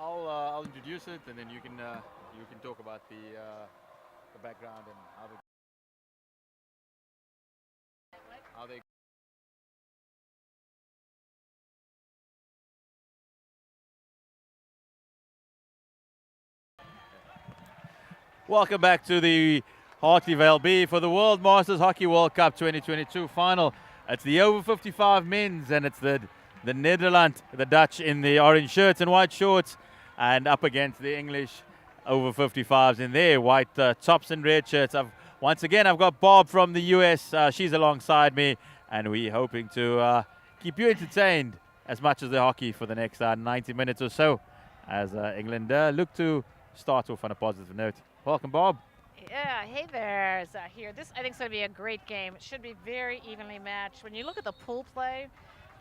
I'll introduce it, and then you can talk about the background and how they. Welcome back to the Hartleyvale B for the World Masters Hockey World Cup 2022 final. It's the over 55 men's, and it's the Netherlands, the Dutch in the orange shirts and white shorts, and up against the English over 55s in their white tops and red shirts. Once again, I've got Bob from the US. She's alongside me, and we're hoping to keep you entertained as much as the hockey for the next 90 minutes or so, as England look to start off on a positive note. Welcome, Bob. Yeah, hey there, Zach here. This, I think, is going to be a great game. It should be very evenly matched. When you look at the pool play,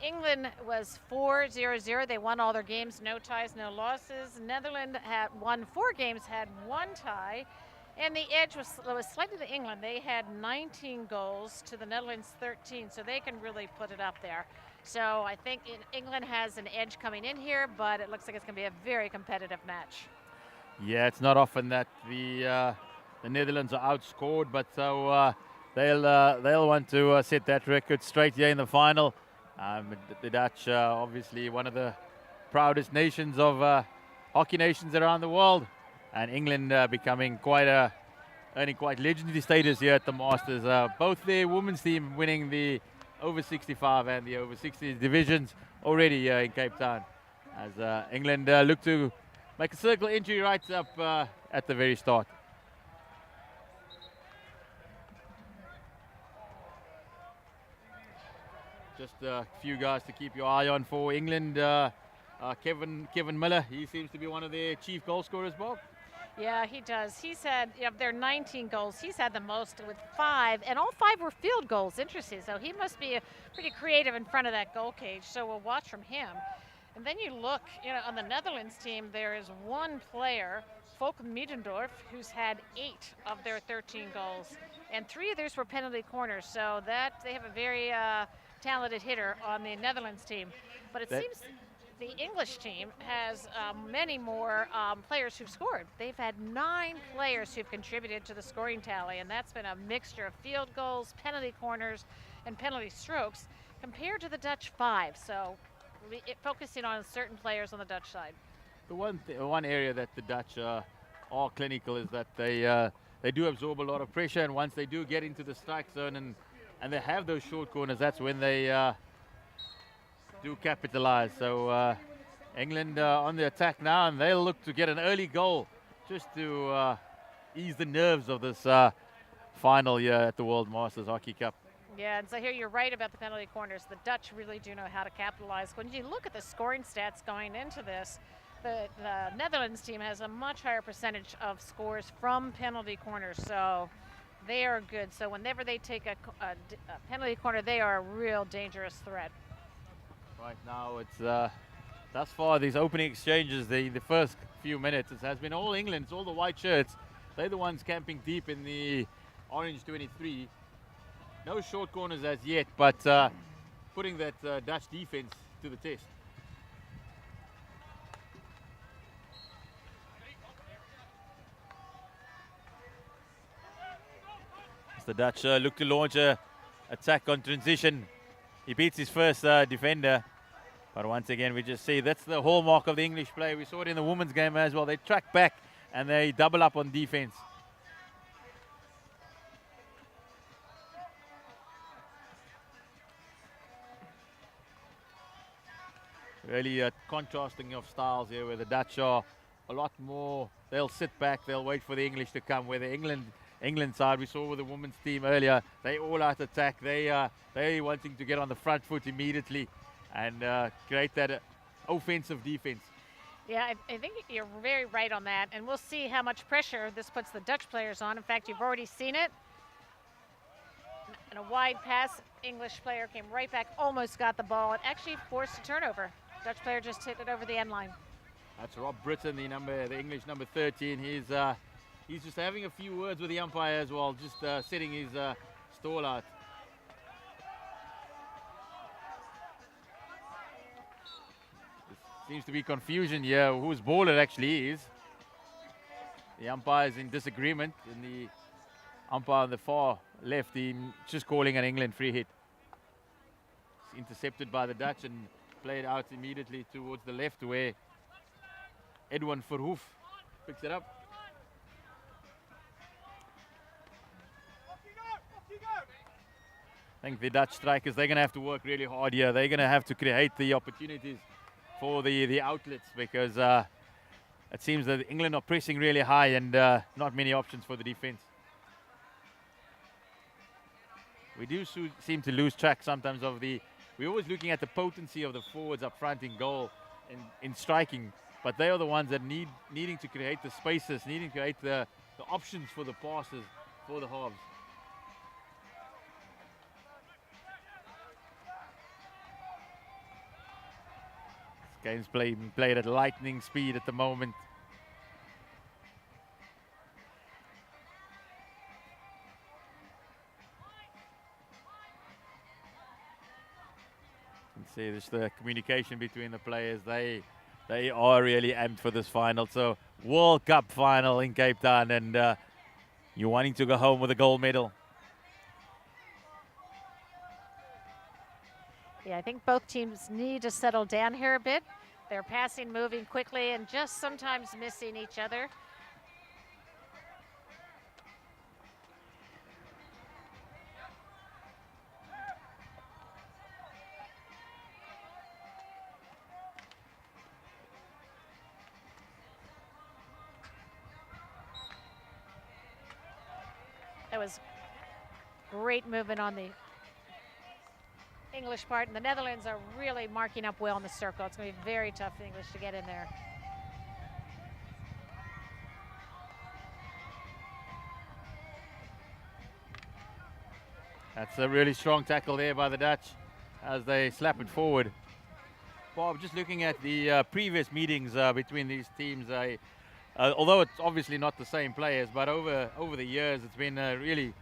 England was 4-0-0. They won all their games, no ties, no losses. Netherlands had won 4 games, had 1 tie. And the edge was slightly to England. They had 19 goals to the Netherlands 13, so they can really put it up there. So I think England has an edge coming in here, but it looks like it's going to be a very competitive match. Yeah, it's not often that the Netherlands are outscored, but so they'll want to set that record straight here in the final. The Dutch, obviously one of the proudest nations of hockey nations around the world, and England becoming earning quite legendary status here at the Masters. Both their women's team winning the over 65 and the over 60 divisions already here in Cape Town, as England look to make a circle entry right up at the very start. Just a few guys to keep your eye on for England. Kevin Miller, he seems to be one of their chief goal scorers, Bob. Yeah, he does. He's had, of their 19 goals, he's had the most with 5, and all 5 were field goals. Interesting. So he must be pretty creative in front of that goal cage. So we'll watch from him. And then you look, on the Netherlands team, there is one player, Volk Middendorf, who's had 8 of their 13 goals, and 3 of theirs were penalty corners. So that they have a very talented hitter on the Netherlands team. But it seems the English team has many more players who've scored. They've had 9 players who've contributed to the scoring tally, and that's been a mixture of field goals, penalty corners, and penalty strokes, compared to the Dutch 5. So focusing on certain players on the Dutch side. The one area that the Dutch are clinical is that they do absorb a lot of pressure, and once they do get into the strike zone and they have those short corners, that's when they do capitalize. So England on the attack now, and they'll look to get an early goal just to ease the nerves of this final year at the World Masters Hockey Cup. Yeah, and so here you're right about the penalty corners. The Dutch really do know how to capitalize. When you look at the scoring stats going into this, the Netherlands team has a much higher percentage of scores from penalty corners, so they are good. So whenever they take a penalty corner, they are a real dangerous threat. Right now, it's thus far these opening exchanges, the first few minutes, it has been all England. It's all the white shirts. They're the ones camping deep in the orange 23. No short corners as yet, but putting that Dutch defense to the test. As the Dutch look to launch a attack on transition. He beats his first defender, but once again we just see that's the hallmark of the English play. We saw it in the women's game as well. They track back and they double up on defense. Really a contrasting of styles here, where the Dutch are a lot more, they'll sit back, they'll wait for the English to come, where the England side, we saw with the women's team earlier, they all out attack. They wanting to get on the front foot immediately and create that offensive defense. Yeah, I think you're very right on that, and we'll see how much pressure this puts the Dutch players on. In fact, you've already seen it. And a wide pass, English player came right back, almost got the ball, and actually forced a turnover. Dutch player just hit it over the end line. That's Rob Britton, the English number 13. He's just having a few words with the umpire as well, just setting his stall out. Just Seems to be confusion here whose ball it actually is. The umpire is in disagreement, and the umpire on the far left, just calling an England free hit. It's intercepted by the Dutch and played out immediately towards the left where Edwin Verhoef picks it up. I think the Dutch strikers, they're going to have to work really hard here. They're going to have to create the opportunities for the outlets, because it seems that England are pressing really high and not many options for the defense. We do seem to lose track sometimes of we're always looking at the potency of the forwards up front in goal in striking, but they are the ones that needing to create the spaces, needing to create the options for the passes for the halves. Game's being played at lightning speed at the moment. You can see just the communication between the players. They are really amped for this final. So World Cup final in Cape Town, and you're wanting to go home with a gold medal. Yeah, I think both teams need to settle down here a bit. They're passing, moving quickly, and just sometimes missing each other. That was great movement on the English part, and the Netherlands are really marking up well in the circle. It's going to be very tough for the English to get in there. That's a really strong tackle there by the Dutch as they slap it forward. Bob, just looking at the previous meetings between these teams, although it's obviously not the same players, but over the years it's been really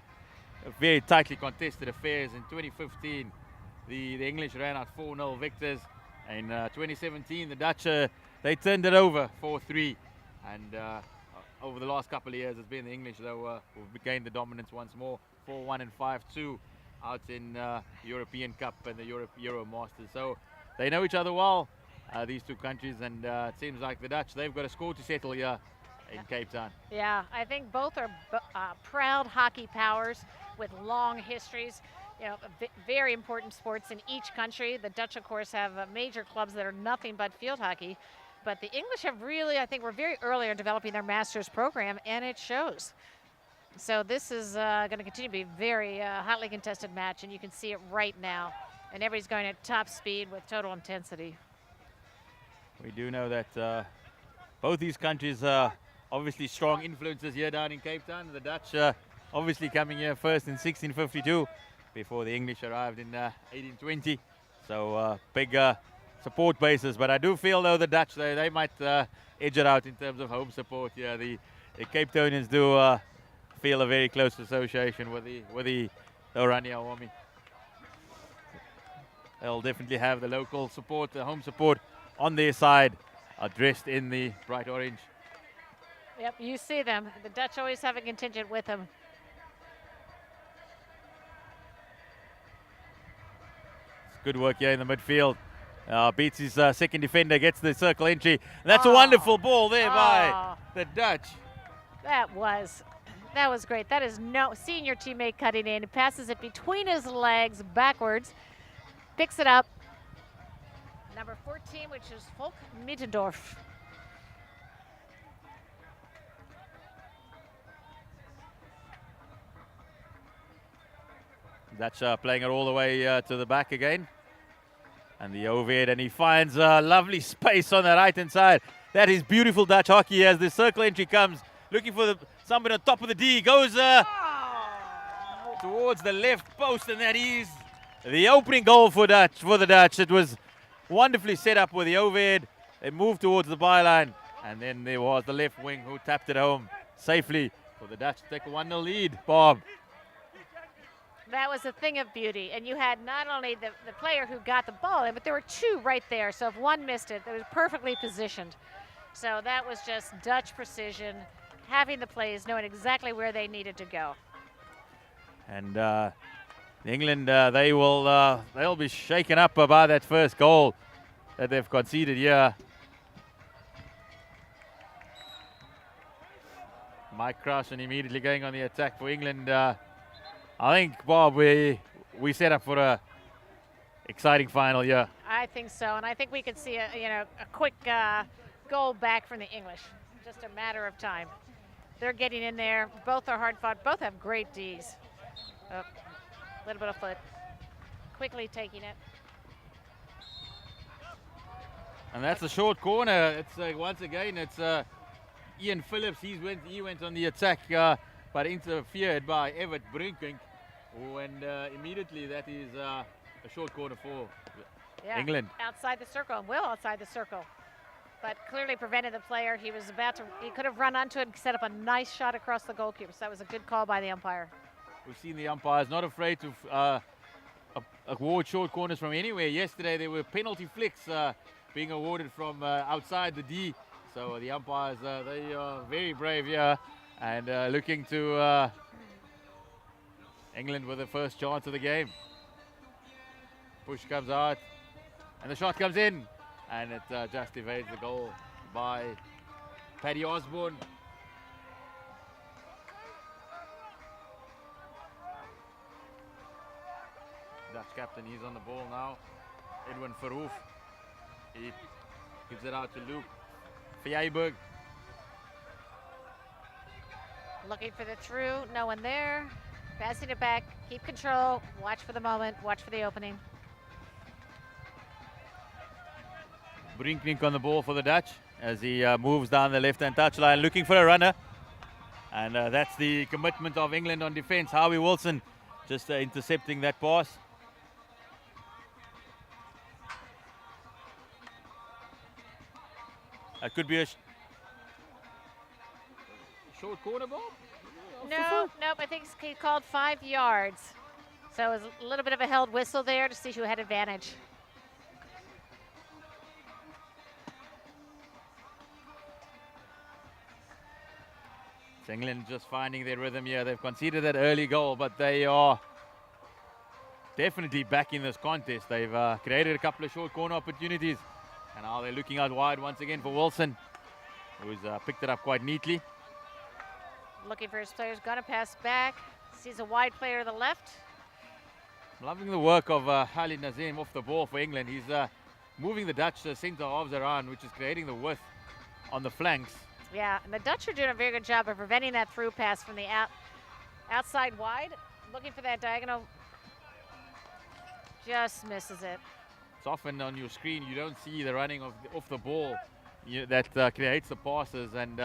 a very tightly contested affairs. In 2015, the English ran out 4-0 victors. In 2017, the Dutch, they turned it over 4-3. And over the last couple of years, it's been the English, though, who've gained the dominance once more, 4-1 and 5-2 out in European Cup and the Euro Masters. So they know each other well, these two countries, and it seems like the Dutch, they've got a score to settle here in Cape Town. Yeah, I think both are proud hockey powers with long histories. You know, very important sports in each country. The Dutch, of course, have major clubs that are nothing but field hockey. But the English have really, I think, were very early in developing their master's program, and it shows. So this is going to continue to be a very hotly contested match, and you can see it right now. And everybody's going at top speed with total intensity. We do know that both these countries are obviously strong influences here down in Cape Town. The Dutch obviously coming here first in 1652. Before the English arrived in 1820. So big support bases. But I do feel, though, the Dutch, they might edge it out in terms of home support. Yeah, the Cape Townians do feel a very close association with the Oranje Army. They'll definitely have the local support, the home support on their side, dressed in the bright orange. Yep, you see them. The Dutch always have a contingent with them. Good work here in the midfield. Beats his second defender, gets the circle entry. And that's a wonderful ball there by the Dutch. That was great. That is no senior teammate cutting in. He passes it between his legs backwards, picks it up. Number 14, which is Volk Middendorf. Dutch playing it all the way to the back again. And the overhead, and he finds a lovely space on the right-hand side. That is beautiful Dutch hockey as the circle entry comes. Looking for somebody on top of the D. Goes towards the left post, and that is the opening goal for the Dutch. It was wonderfully set up with the overhead. They moved towards the byline, and then there was the left wing who tapped it home safely for the Dutch to take a 1-0 lead. Bob. That was a thing of beauty. And you had not only the player who got the ball in, but there were two right there. So if one missed it, it was perfectly positioned. So that was just Dutch precision, having the plays, knowing exactly where they needed to go. And England, they'll be shaken up by that first goal that they've conceded here. Mike Crossan immediately going on the attack for England. I think, Bob, we set up for a exciting final here. I think so, and I think we could see a quick goal back from the English. Just a matter of time. They're getting in there. Both are hard fought. Both have great Ds. A little bit of foot. Quickly taking it. And that's a short corner. It's once again, it's Ian Phillips. He went on the attack, but interfered by Everett Brinkink. And immediately that is a short corner for England. Outside the circle, and well outside the circle. But clearly prevented the player. He could have run onto it and set up a nice shot across the goalkeeper. So that was a good call by the umpire. We've seen the umpires not afraid to award short corners from anywhere. Yesterday there were penalty flicks being awarded from outside the D. So the umpires, they are very brave here and looking to England with the first chance of the game. Push comes out and the shot comes in and it just evades the goal by Paddy Osborne. Dutch captain, he's on the ball now. Edwin Verhoef. He gives it out to Luke Vijayberg. Looking for the through, no one there. Passing it back, keep control, watch for the moment, watch for the opening. Brinkink on the ball for the Dutch as he moves down the left-hand touchline, looking for a runner. And that's the commitment of England on defense. Howie Wilson just intercepting that pass. That could be a short corner ball? Nope, I think he called 5 yards. So it was a little bit of a held whistle there to see who had advantage. It's England just finding their rhythm here. They've conceded that early goal, but they are definitely back in this contest. They've created a couple of short corner opportunities. And now they're looking out wide once again for Wilson, who's picked it up quite neatly. Looking for his players, gonna pass back. Sees a wide player to the left. Loving the work of Ali Nazim off the ball for England. He's moving the Dutch centre halves around, which is creating the width on the flanks. Yeah, and the Dutch are doing a very good job of preventing that through pass from the outside wide. Looking for that diagonal. Just misses it. It's often on your screen, you don't see the running off the ball that creates the passes. And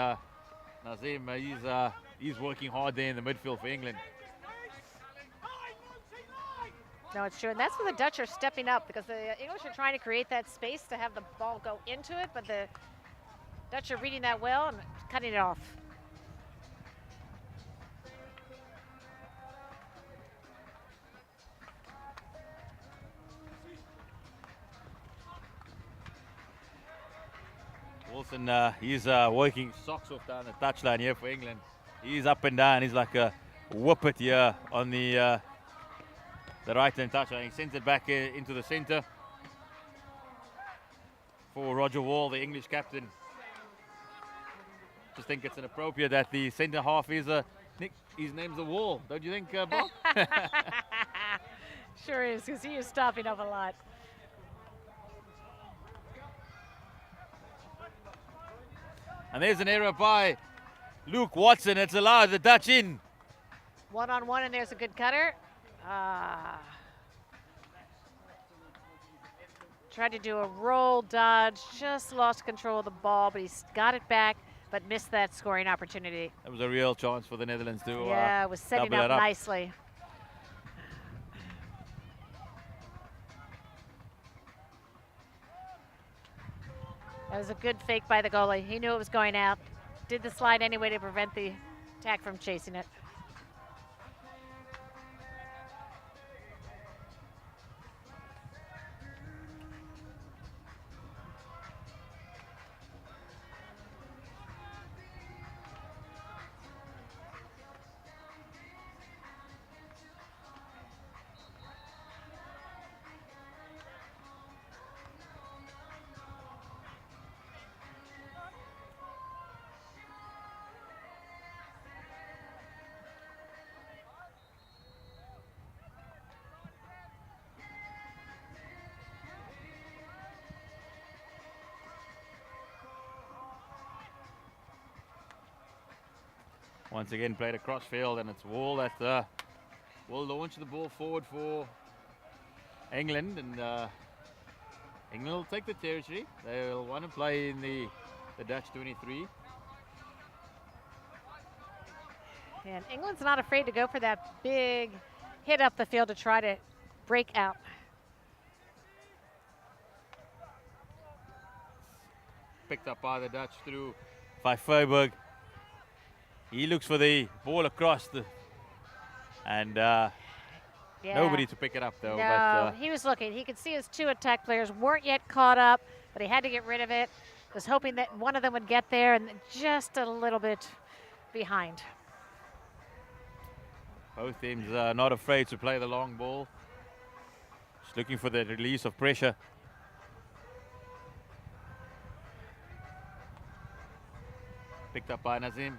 Nazim, he's working hard there in the midfield for England. No, it's true, and that's where the Dutch are stepping up because the English are trying to create that space to have the ball go into it, but the Dutch are reading that well and cutting it off. Wilson, he's working socks off down the touchline here for England. He's up and down. He's like a whippet here on the right-hand touchline. He sends it back into the centre for Roger Wall, the English captain. Just think it's inappropriate that the centre half is his name's the Wall. Don't you think, Bob? Sure is, because he is stopping up a lot. And there's an error by Luke Watson. It's allowed the Dutch in. One-on-one, and there's a good cutter. Tried to do a roll dodge, just lost control of the ball, but he's got it back, but missed that scoring opportunity. That was a real chance for the Netherlands to yeah, it was setting up nicely. That was a good fake by the goalie. He knew it was going out. Did the slide anyway to prevent the attack from chasing it. Once again played across field, and it's Wall that will launch the ball forward for England, and England will take the territory. They'll want to play in the Dutch 23. And England's not afraid to go for that big hit up the field to try to break out. Picked up by the Dutch through Vijverberg. He looks for the ball across and nobody to pick it up though. No, he was looking. He could see his two attack players weren't yet caught up, but he had to get rid of it. Was hoping that one of them would get there, and just a little bit behind. Both teams are not afraid to play the long ball. Just looking for the release of pressure. Picked up by Nazim.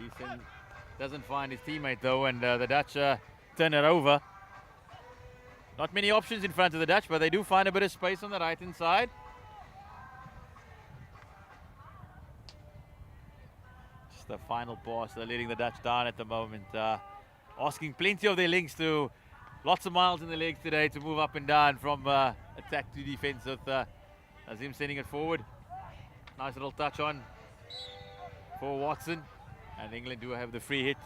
Easton doesn't find his teammate though, and the Dutch turn it over. Not many options in front of the Dutch, but they do find a bit of space on the right-hand side. Just the final pass, they're letting the Dutch down at the moment. Asking plenty of their links to lots of miles in the legs today to move up and down from attack to defense with Nazim sending it forward. Nice little touch on for Watson, and England do have the free hit.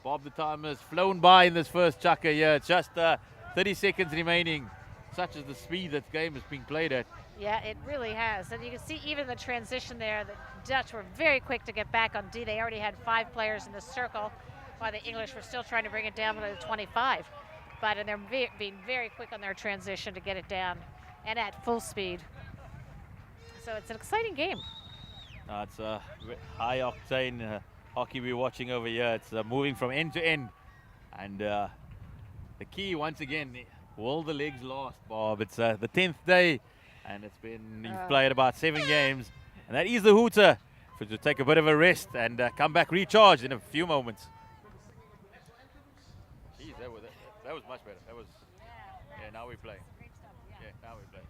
Bob, the time has flown by in this first chukker here. Just 30 seconds remaining. Such as the speed that game is being played at. Yeah, it really has. And you can see even the transition there, the Dutch were very quick to get back on D. They already had 5 players in the circle, while the English were still trying to bring it down to the 25. But and they're being very quick on their transition to get it down and at full speed. So it's an exciting game. It's a high octane hockey we're watching over here. It's moving from end to end. And the key, once again, will the legs last, Bob? It's the 10th day, and it's been, you've played about 7 games. And that is the hooter for to take a bit of a rest and come back recharged in a few moments. Jeez, that was much better. That was, yeah, now we play. Yeah, now we play.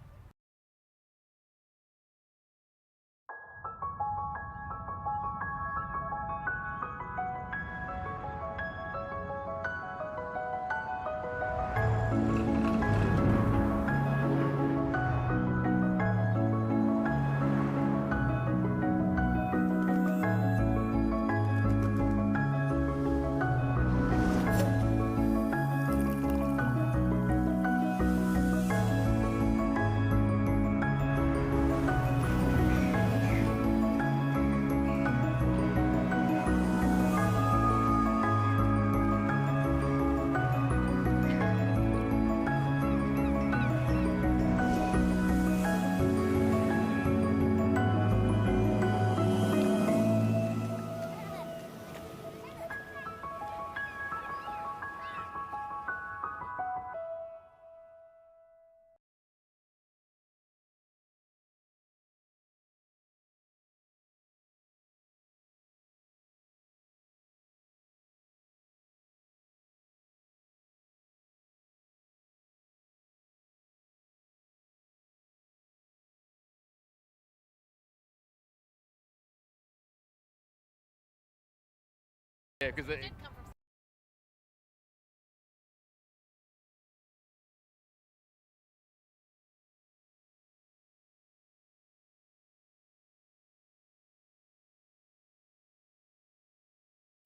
Yeah, because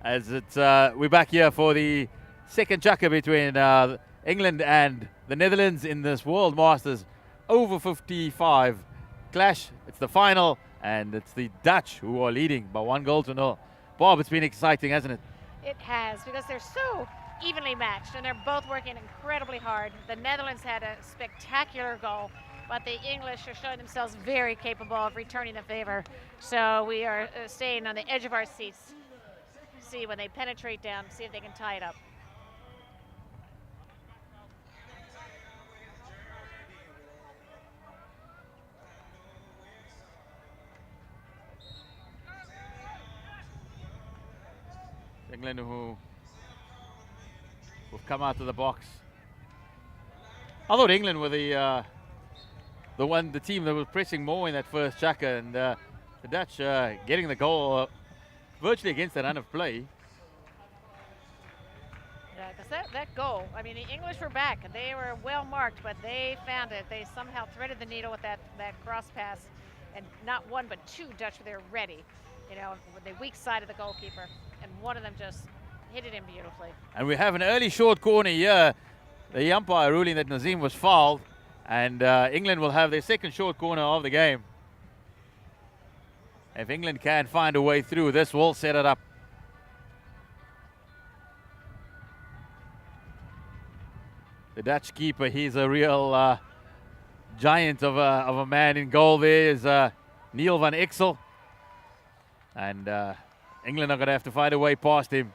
as it's we're back here for the second chukker between England and the Netherlands in this World Masters over 55 clash. It's the final, and it's the Dutch who are leading by 1-0. Bob, it's been exciting, hasn't it? It has, because they're so evenly matched, and they're both working incredibly hard. The Netherlands had a spectacular goal, but the English are showing themselves very capable of returning the favor. So we are staying on the edge of our seats. See when they penetrate down, see if they can tie it up. England who've come out of the box. I thought England were the team that was pressing more in that first chukker, and The Dutch getting the goal virtually against the run of play. Yeah, because that goal, I mean, the English were back. They were well marked, but they found it. They somehow threaded the needle with that cross pass, and not one but two Dutch were there ready, you know, with the weak side of the goalkeeper, and one of them just hit it in beautifully. And we have an early short corner here. The umpire ruling that Nazim was fouled, and England will have their second short corner of the game. If England can find a way through, this will set it up. The Dutch keeper, he's a real giant of a man in goal. There is Neil van Exel. And England are going to have to find a way past him.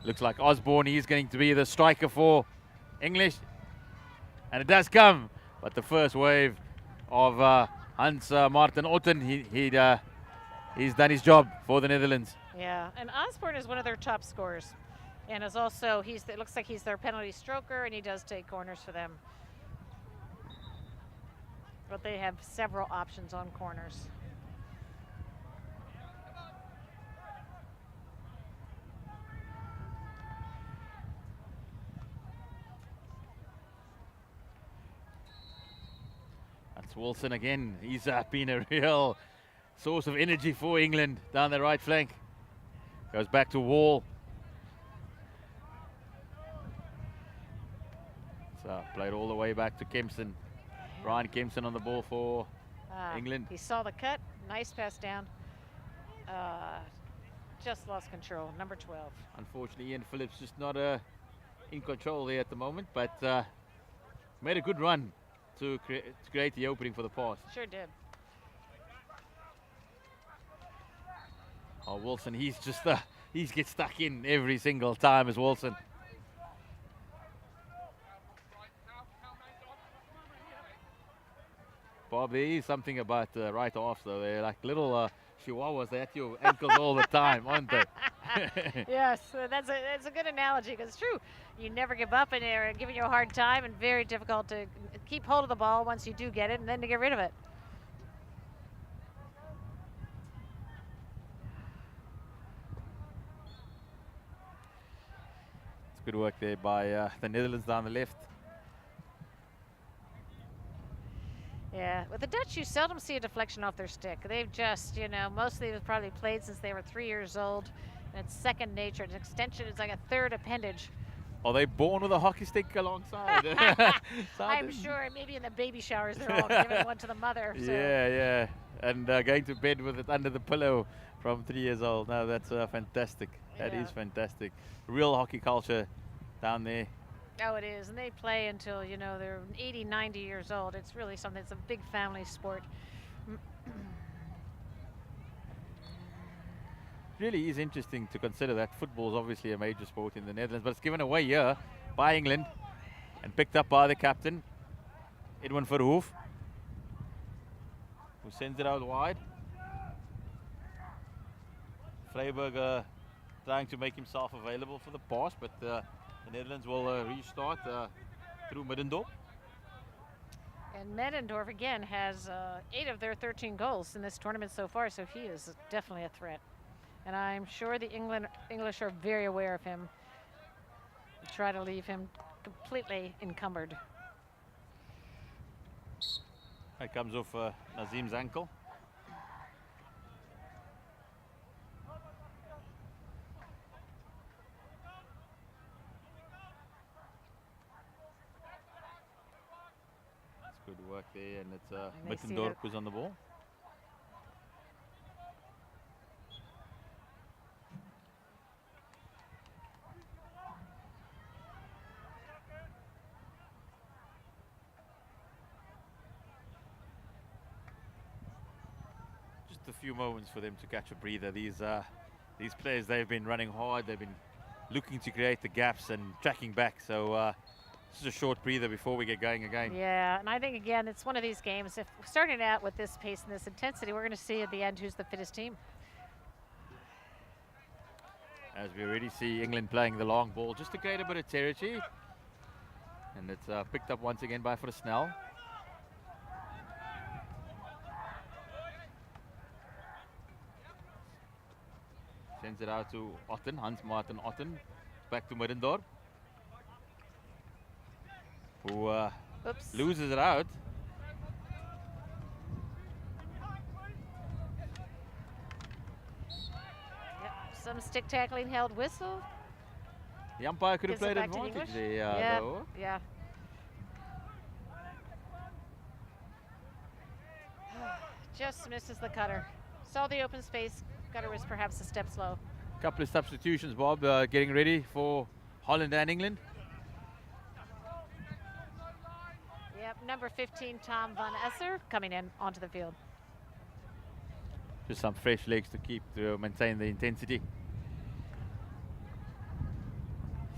Looks like Osborne, he's going to be the striker for English. And it does come. But the first wave of Hans Martin Otten, he's done his job for the Netherlands. Yeah, and Osborne is one of their top scorers. And is also, it looks like he's their penalty stroker, and he does take corners for them. But they have several options on corners. That's Wilson again. He's been a real source of energy for England down the right flank. Goes back to Wall. So played all the way back to Kempson. Brian Kempson on the ball for England. He saw the cut. Nice pass down. Just lost control. Number 12. Unfortunately, Ian Phillips just not in control there at the moment, but made a good run to create the opening for the pass. Sure did. Oh, Wilson, he's just he gets stuck in every single time as Wilson. Bob, there is something about right offs though. They're like little chihuahuas. They're at your ankles all the time, aren't they? Yes, that's a good analogy because it's true. You never give up and they're giving you a hard time, and very difficult to keep hold of the ball once you do get it and then to get rid of it. It's good work there by the Netherlands down the left. Yeah, with the Dutch, you seldom see a deflection off their stick. They've just, you know, mostly they've probably played since they were 3 years old, and it's second nature. It's an extension. It's like a third appendage. Are they born with a hockey stick alongside? I'm sure. Maybe in the baby showers, they're all giving one to the mother. So. Yeah. And going to bed with it under the pillow from 3 years old. No, that's fantastic. That is fantastic. Real hockey culture down there. Oh, it is. And they play until, you know, they're 80, 90 years old. It's really something. It's a big family sport. Really is interesting to consider that football is obviously a major sport in the Netherlands, but it's given away here by England and picked up by the captain, Edwin Verhoef, who sends it out wide. Freiburg trying to make himself available for the pass, but the Netherlands will restart through Middendorp. And Middendorp, again, has 8 of their 13 goals in this tournament so far, so he is definitely a threat. And I'm sure the English are very aware of him. Try to leave him completely encumbered. That comes off Nazim's ankle. It's good work there, and it's Middendorp who's on the ball. A few moments for them to catch a breather. These players, they've been running hard. They've been looking to create the gaps and tracking back. So this is a short breather before we get going again. Yeah, and I think, again, it's one of these games. If we're starting out with this pace and this intensity, we're going to see at the end who's the fittest team. As we already see England playing the long ball just to create a bit of territory. And it's picked up once again by Snell. Sends it out to Otten, Hans-Martin Otten. Back to Middendorp, who loses it out. Yep. Some stick tackling held whistle. The umpire could have played advantage there, though. Yeah. Just misses the cutter. Saw the open space. Cutter was perhaps a step slow. Couple of substitutions, Bob, getting ready for Holland and England. Yep, number 15, Tom van Esser, coming in onto the field. Just some fresh legs to maintain the intensity.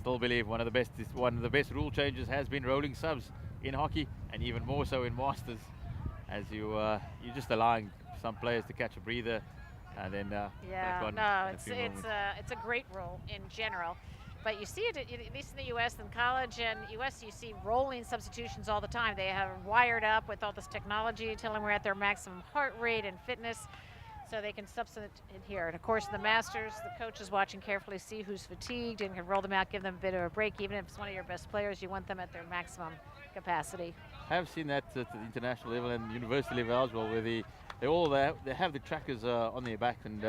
Still believe one of the best rule changes has been rolling subs in hockey, and even more so in Masters, as you're just allowing some players to catch a breather. And then it's a great role in general, but you see it at least in the U.S. and college and U.S. You see rolling substitutions all the time. They have wired up with all this technology, telling them we're at their maximum heart rate and fitness, so they can substitute here. And of course, in the Masters, the coach is watching carefully, see who's fatigued, and can roll them out, give them a bit of a break. Even if it's one of your best players, you want them at their maximum capacity. I have seen that at the international level and university level as well, where they have the trackers on their back, and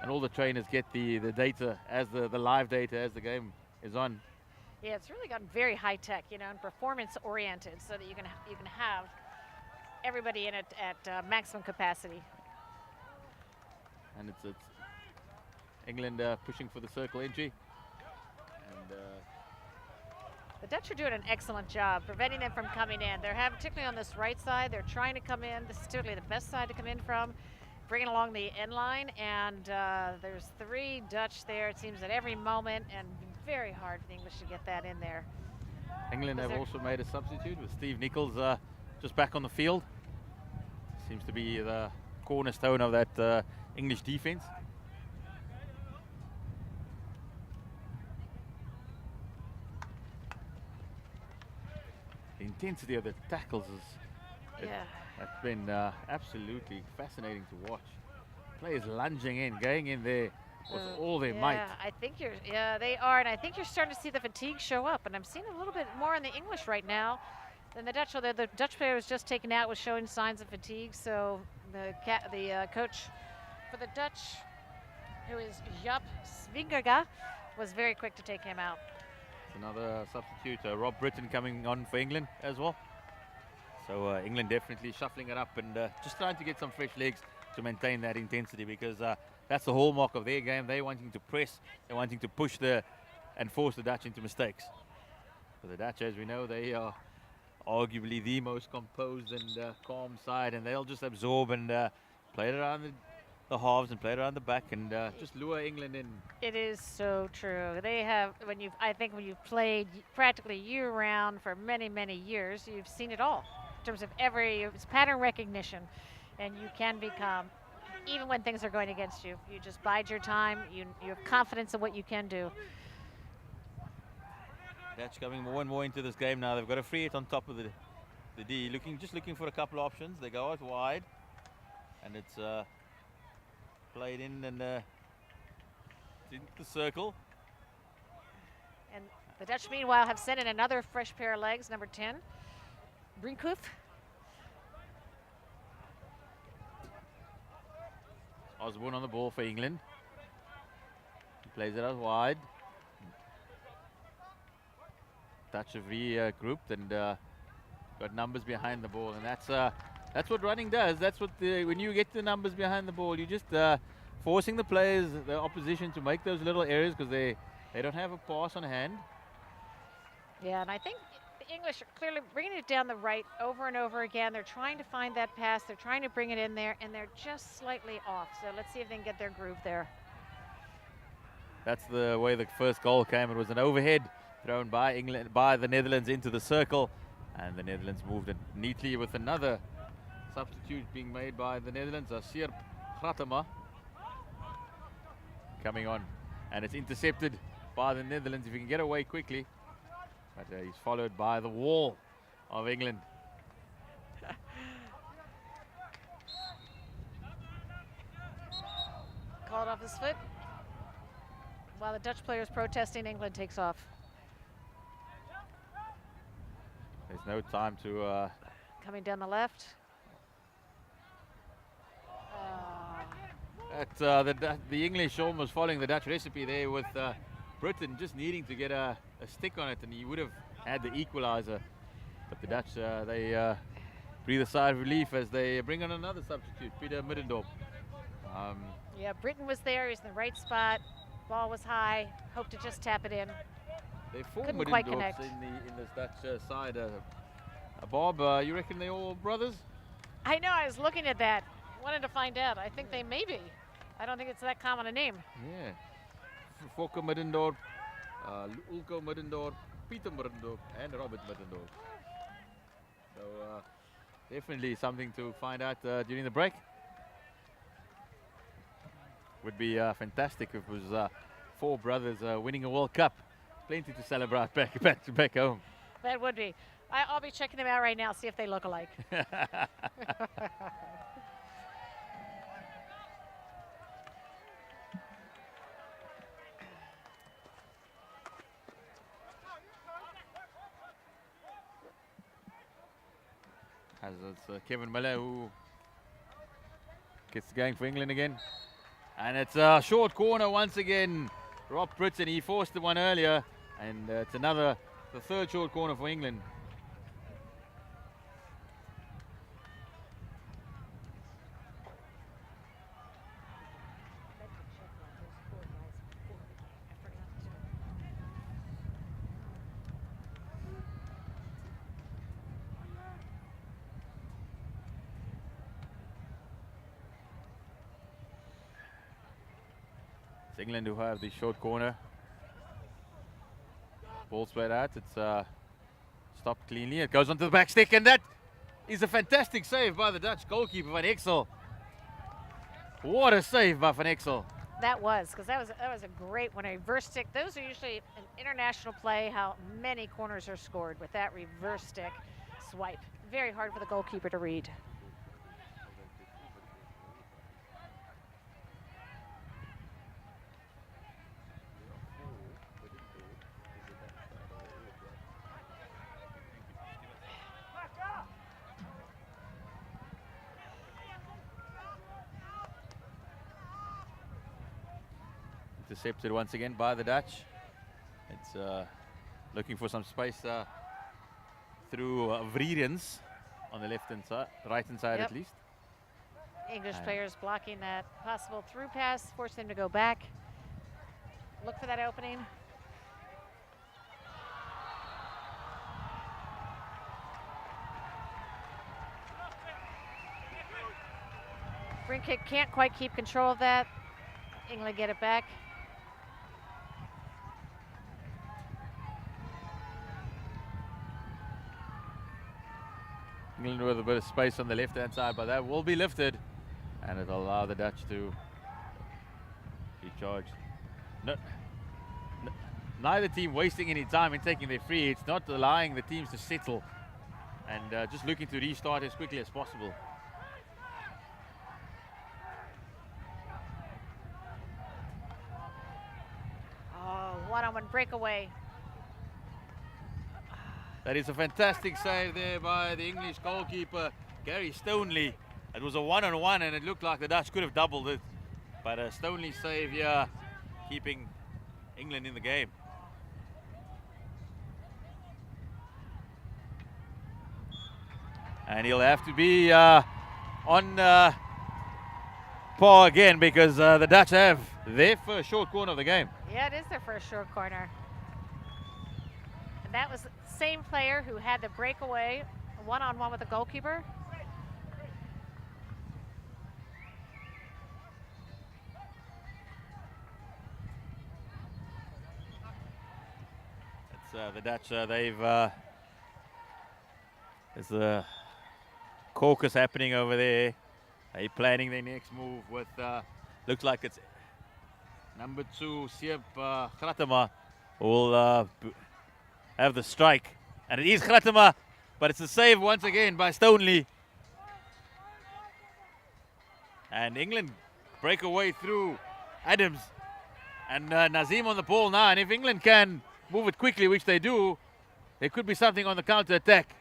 all the trainers get the data as the live data as the game is on. Yeah, it's really gotten very high tech, and performance oriented, so that you can have everybody in it at maximum capacity. And it's England pushing for the circle entry, and the Dutch are doing an excellent job preventing them from coming in. They're particularly on this right side, they're trying to come in. This is typically the best side to come in from, bringing along the end line, and there's 3 Dutch there, it seems, at every moment, and very hard for the English to get that in there. England have also made a substitute with Steve Nichols just back on the field. Seems to be the cornerstone of that English defense. The intensity of the tackles has been absolutely fascinating to watch. Players lunging in, going in there with all their might. I think they are, and I think you're starting to see the fatigue show up, and I'm seeing a little bit more in the English right now than the Dutch. Although the Dutch player was just taken out, was showing signs of fatigue, so the coach for the Dutch, who is Jaap Swingerga, was very quick to take him out. Another substitute, Rob Britton, coming on for England as well. So England definitely shuffling it up and just trying to get some fresh legs to maintain that intensity, because that's the hallmark of their game. They're wanting to press, they're wanting to push and force the Dutch into mistakes. But the Dutch, as we know, they are arguably the most composed and calm side, and they'll just absorb and play it around the halves and play it around the back and just lure England in. It is so true. They have, I think when you've played practically year-round for many, many years, you've seen it all in terms of it's pattern recognition, and you can become, even when things are going against you, you just bide your time. You have confidence in what you can do. Dutch coming more and more into this game now. They've got a free hit on top of the D, just looking for a couple of options. They go out wide, and it's played in and into the circle. And the Dutch, meanwhile, have sent in another fresh pair of legs, number 10, Brinkhoff. Osborne on the ball for England. He plays it out wide. Dutch have regrouped and got numbers behind the ball, and that's what running does. That's what when you get the numbers behind the ball, you just forcing the players, the opposition, to make those little errors because they don't have a pass on hand. Yeah, and I think the English are clearly bringing it down the right over and over again. They're trying to find that pass. They're trying to bring it in there, and they're just slightly off. So let's see if they can get their groove there. That's the way the first goal came. It was an overhead thrown by the Netherlands into the circle, and the Netherlands moved it neatly with another substitute being made by the Netherlands. Asir Gratema coming on, and it's intercepted by the Netherlands. If you can get away quickly, But he's followed by the wall of England. Called off his foot. While the Dutch player is protesting, England takes off. There's no time to... Coming down the left. The English almost following the Dutch recipe there with Britain just needing to get a stick on it, and he would have had the equalizer. But the Dutch, they breathe a sigh of relief as they bring on another substitute, Peter Middendorp. Yeah, Britain was there. He's in the right spot. Ball was high. Hoped to just tap it in. They four Couldn't quite Middendorps connect. in this Dutch side. Bob, you reckon they're all brothers? I know. I was looking at that. Wanted to find out. I think they may be. I don't think it's that common a name. Yeah. Fokke Middendorp, Ulko Middendorp, Peter Middendorp, and Robert Middendorp. So definitely something to find out during the break. Would be fantastic if it was four brothers winning a World Cup. Plenty to celebrate back home. That would be. I'll be checking them out right now, see if they look alike. As it's Kevin Miller who gets going for England again. And it's a short corner once again. Rob Britton, he forced the one earlier. And it's the third short corner for England. It's England who have the short corner. Ball spread out. It's stopped cleanly. It goes onto the back stick, and that is a fantastic save by the Dutch goalkeeper Van Exel. What a save by Van Exel. That was, because that was a great one. A reverse stick. Those are usually an international play, how many corners are scored with that reverse stick swipe. Very hard for the goalkeeper to read. Intercepted once again by the Dutch. It's looking for some space through Vriedens on the left-hand side, right-hand side Yep. at least. English players blocking that possible through pass, force them to go back. Look for that opening. Brink kick can't quite keep control of that. England get it back. England with a bit of space on the left-hand side, but that will be lifted, and it'll allow the Dutch to recharge. Neither team wasting any time in taking their free. It's not allowing the teams to settle and just looking to restart as quickly as possible. Oh, one-on-one breakaway. That is a fantastic save there by the English goalkeeper, Gary Stoneley. It was a one-on-one and it looked like the Dutch could have doubled it. But a Stoneley save here, keeping England in the game. And he'll have to be on par again because the Dutch have their first short corner of the game. Yeah, it is their first short corner. And that was the same player who had the breakaway, one-on-one with the goalkeeper. It's the Dutch, there's a caucus happening over there. They're planning their next move with, looks like it's number 2, Siep Gratema, will have the strike. And it is Gratema, but it's a save once again by Stoneley. And England break away through Adams. And Nazim on the ball now. And if England can move it quickly, which they do, there could be something on the counter-attack.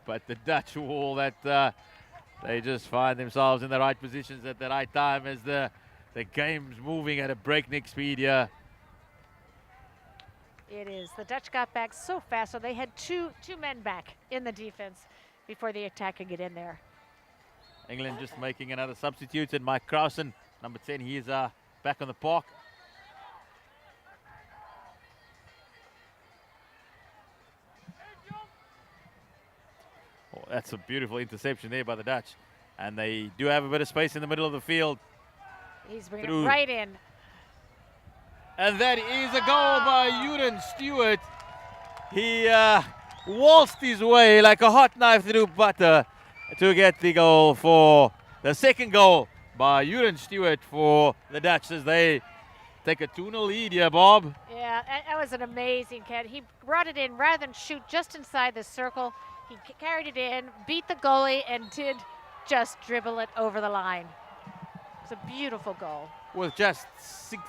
But the Dutch wall, that they just find themselves in the right positions at the right time as the game's moving at a breakneck speed here. It is. The Dutch got back so fast, so they had two men back in the defense before the attack could get in there. England just making another substitute, and Mike Krausen, number 10, he is back on the park. Oh, that's a beautiful interception there by the Dutch. And they do have a bit of space in the middle of the field. He's bringing it right in. And that is a goal by Euron Stewart. He waltzed his way like a hot knife through butter to get the goal for the second goal by Euron Stewart for the Dutch as they take a 2-0 lead here, Bob. Yeah, that was an amazing catch. He brought it in rather than shoot just inside the circle. He carried it in, beat the goalie, and did just dribble it over the line. It's a beautiful goal. With just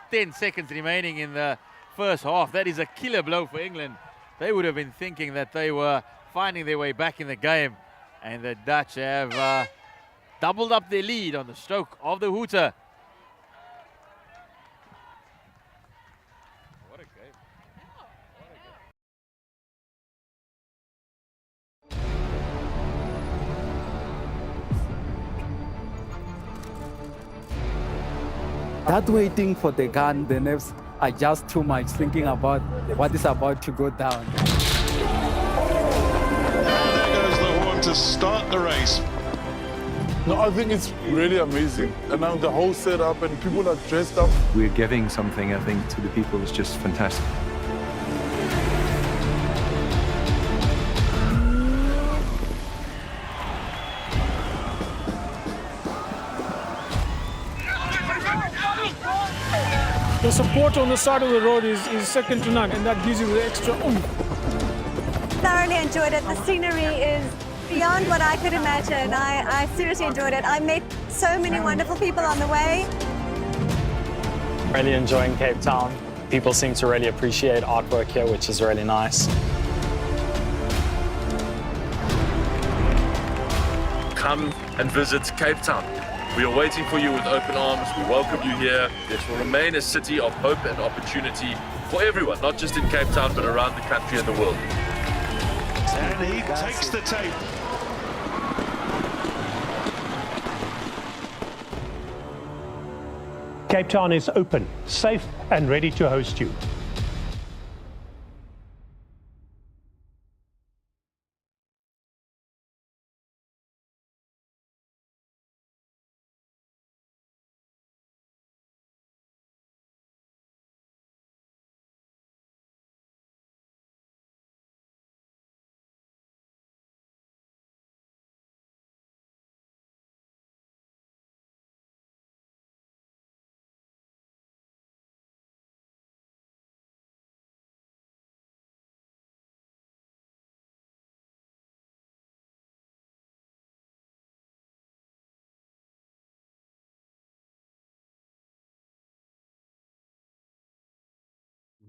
10 seconds remaining in the first half, that is a killer blow for England. They would have been thinking that they were finding their way back in the game. And the Dutch have doubled up their lead on the stroke of the hooter. What a game. That waiting for the gun, the nerves are just too much, thinking about what is about to go down. There goes the horn to start the race. No, I think it's really amazing. And now the whole setup and people are dressed up. We're giving something, I think, to the people is just fantastic. The support on the side of the road is second to none, and that gives you the extra oomph. Thoroughly enjoyed it. The scenery is beyond what I could imagine. I seriously enjoyed it. I met so many wonderful people on the way. Really enjoying Cape Town. People seem to really appreciate artwork here, which is really nice. Come and visit Cape Town. We are waiting for you with open arms. We welcome you here. This will remain a city of hope and opportunity for everyone, not just in Cape Town, but around the country and the world. And he takes the tape. Cape Town is open, safe, and ready to host you.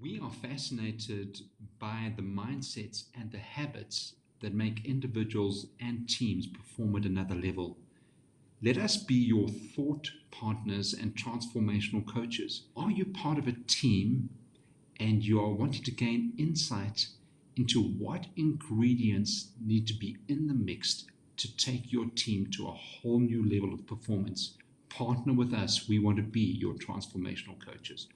We are fascinated by the mindsets and the habits that make individuals and teams perform at another level. Let us be your thought partners and transformational coaches. Are you part of a team and you are wanting to gain insight into what ingredients need to be in the mix to take your team to a whole new level of performance? Partner with us. We want to be your transformational coaches.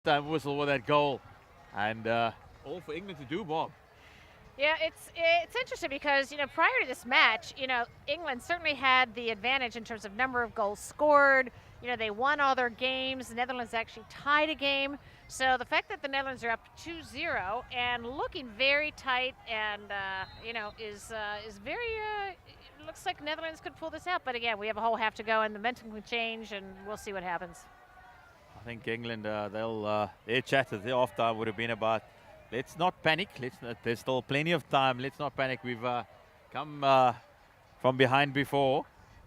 halftime whistle with that goal. And all for England to do, Bob. Yeah, it's interesting because, you know, prior to this match, you know, England certainly had the advantage in terms of number of goals scored. You know, they won all their games. The Netherlands actually tied a game. So the fact that the Netherlands are up 2-0 and looking very tight and, you know, is very, it looks like Netherlands could pull this out. But again, we have a whole half to go and the momentum can change and we'll see what happens. I think England, their chat at the halftime would have been about, let's not panic. There's still plenty of time. Let's not panic. We've come from behind before,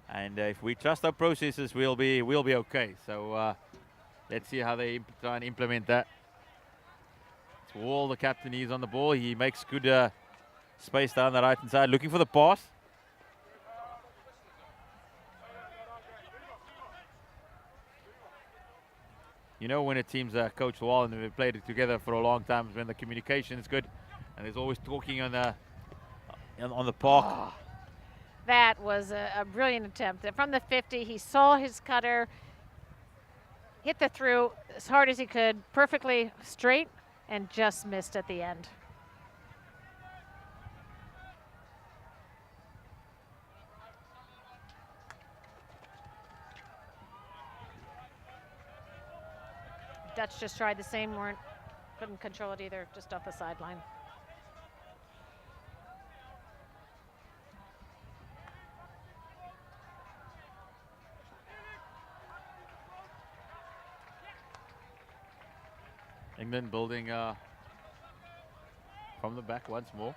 and if we trust our processes, we'll be okay. So let's see how they try and implement that. It's Wall, the captain. He's on the ball. He makes good space down the right hand side, looking for the pass. You know, when a team's coached well and they've played it together for a long time, when the communication is good, and there's always talking on the park. Oh, that was a brilliant attempt. From the 50, he saw his cutter, hit the through as hard as he could, perfectly straight, and just missed at the end. Dutch just tried the same, couldn't control it either, just off the sideline. England building from the back once more.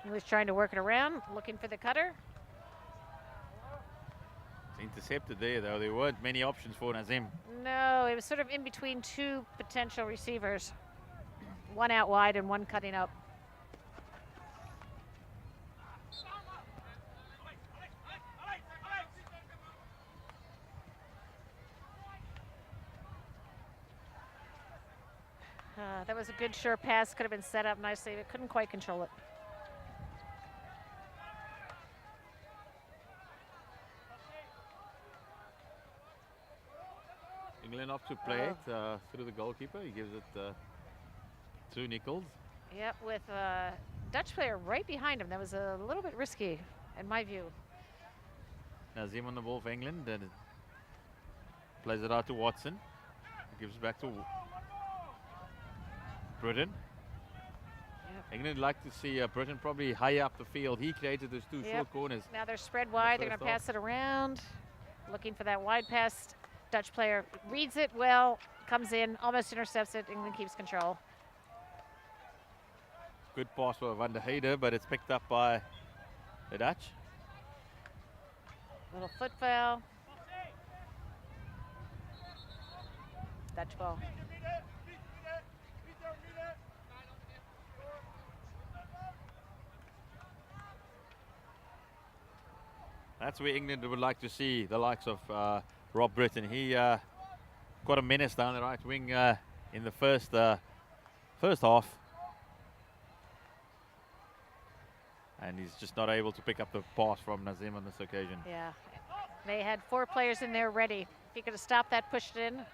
He was trying to work it around, looking for the cutter. Intercepted there, though. There weren't many options for Nazim. No, it was sort of in between two potential receivers. One out wide and one cutting up. That was a good sure pass. Could have been set up nicely, but couldn't quite control it. England off to play it through the goalkeeper. He gives it to Nichols. Yep, with a Dutch player right behind him. That was a little bit risky, in my view. Nazim on the ball for England and plays it out to Watson. Gives it back to Britain. Yep. England like to see Britain probably higher up the field. He created those two short corners. Now they're spread wide. They're going to pass it around. Looking for that wide pass. Dutch player reads it well, comes in, almost intercepts it. England keeps control. Good pass for Van der Heide, but it's picked up by the Dutch. Little foot foul. Dutch ball. That's where England would like to see the likes of Rob Britton. He got a menace down the right wing in the first half. And he's just not able to pick up the pass from Nazim on this occasion. Yeah, they had 4 players in there ready. If he could have stopped that, pushed it in.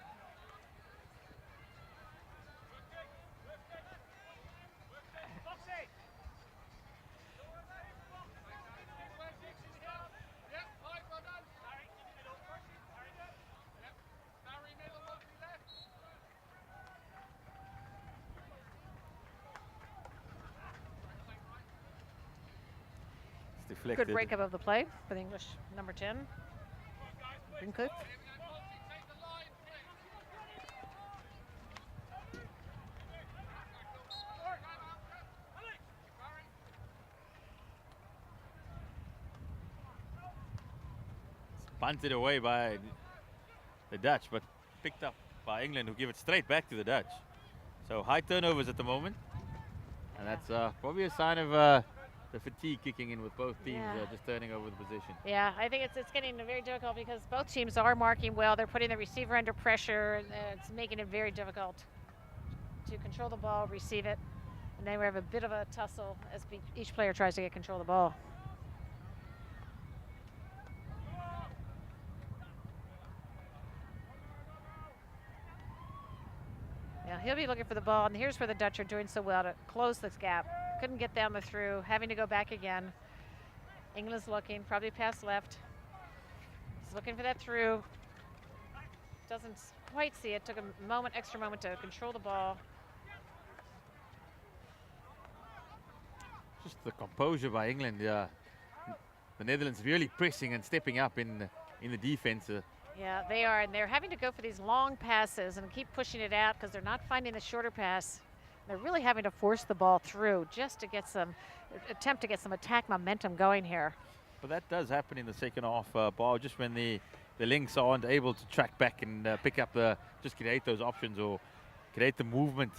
Good breakup of the play for the English number 10. Brinkhoff. Punted away by the Dutch, but picked up by England, who give it straight back to the Dutch. So high turnovers at the moment, and that's probably a sign of the fatigue kicking in with both teams just turning over the position. Yeah, I think it's getting very difficult because both teams are marking well. They're putting the receiver under pressure, and it's making it very difficult to control the ball, receive it, and then we have a bit of a tussle as each player tries to get control of the ball. he'll be looking for the ball, and here's where the Dutch are doing so well to close this gap. Couldn't get down the through, having to go back again. England's looking, probably pass left. He's looking for that through. Doesn't quite see it. Took a moment, extra moment to control the ball. Just the composure by England. The Netherlands really pressing and stepping up in the defense. Yeah, they are, and they're having to go for these long passes and keep pushing it out because they're not finding the shorter pass. They're really having to force the ball through just to get some, attempt to get some attack momentum going here. But that does happen in the second half, Bar, just when the links aren't able to track back and pick up just create those options or create the movement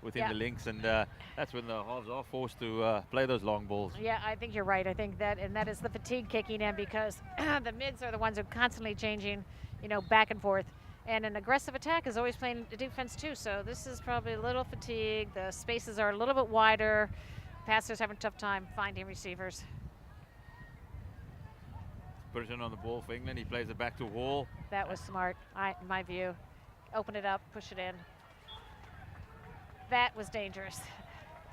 within the links, and that's when the halves are forced to play those long balls. Yeah, I think you're right. I think that, and that is the fatigue kicking in because the mids are the ones who are constantly changing, you know, back and forth. And an aggressive attack is always playing defense too, so this is probably a little fatigue. The spaces are a little bit wider. Passers having a tough time finding receivers. Pressure on the ball for England. He plays it back to Wall. That was smart, in my view. Open it up, push it in. That was dangerous.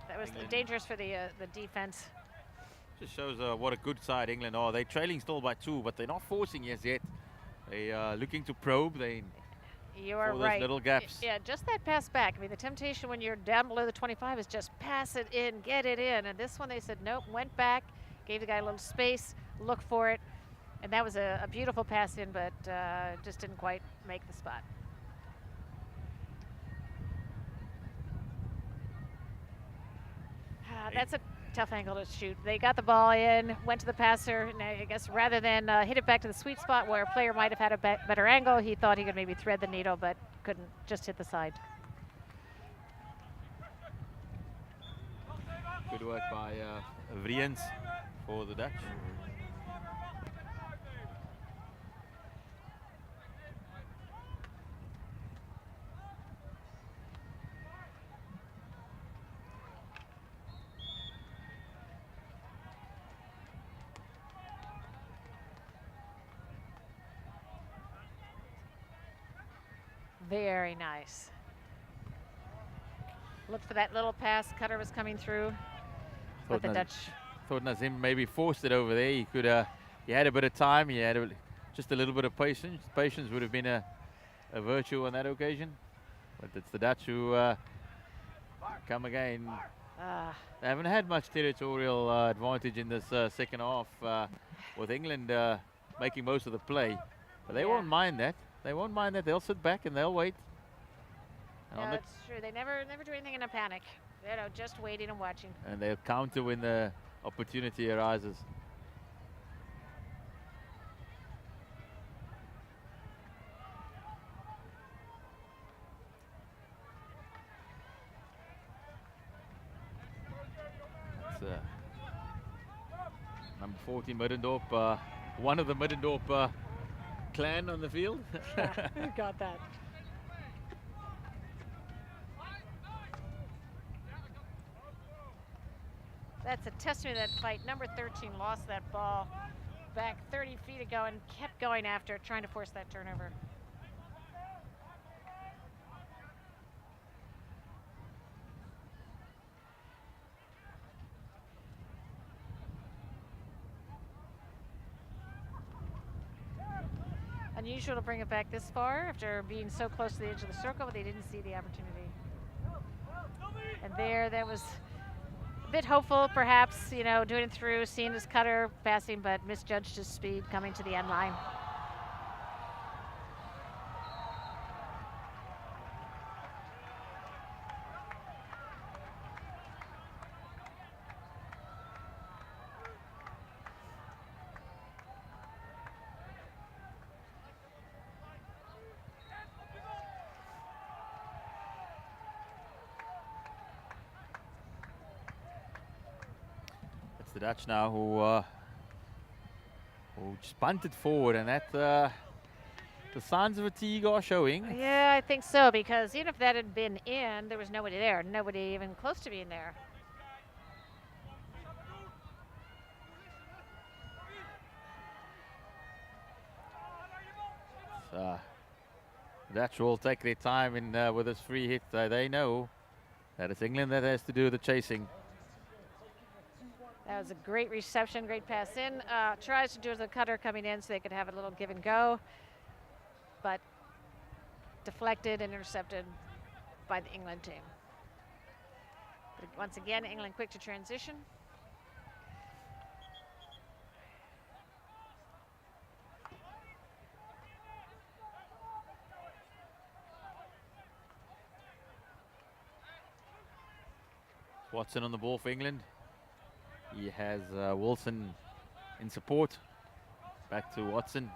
That was dangerous for the defense. Just shows what a good side England are. They're trailing still by 2, but they're not forcing yet. They are looking to probe. You are those right. little gaps. Yeah, just that pass back. I mean, the temptation when you're down below the 25 is just pass it in, get it in. And this one they said nope, went back, gave the guy a little space, look for it. And that was a beautiful pass in, but just didn't quite make the spot. That's a tough angle to shoot. They got the ball in, went to the passer, and I guess rather than hit it back to the sweet spot where a player might have had a better angle, he thought he could maybe thread the needle, but couldn't, just hit the side. Good work by Vriends for the Dutch. Very nice. Looked for that little pass. Cutter was coming through, but the Dutch. Thought Nazim maybe forced it over there. He could. He had a bit of time. He had just a little bit of patience. Patience would have been a virtue on that occasion. But it's the Dutch who come again. They haven't had much territorial advantage in this second half, with England making most of the play. But they won't mind that. They won't mind that. They'll sit back and they'll wait. No, that's true. They never do anything in a panic. You know, just waiting and watching. And they'll counter when the opportunity arises. That's number 14, Middendorp. One of the Middendorp clan on the field. Who got that? That's a testament to that fight. Number 13 lost that ball back 30 feet ago and kept going after it, trying to force that turnover. Unusual to bring it back this far after being so close to the edge of the circle, but they didn't see the opportunity. And there, that was a bit hopeful, perhaps, you know, doing it through, seeing his cutter passing, but misjudged his speed coming to the end line. The Dutch now who just punted forward, and that the signs of fatigue are showing. Yeah, I think so, because even if that had been in, there was nobody there, nobody even close to being there. The Dutch will take their time in with this free hit. They know that it's England that has to do the chasing. That was a great reception, great pass in. Tries to do the cutter coming in so they could have a little give and go, but deflected and intercepted by the England team. But once again, England quick to transition. Watson on the ball for England. He has Wilson in support. Back to Watson.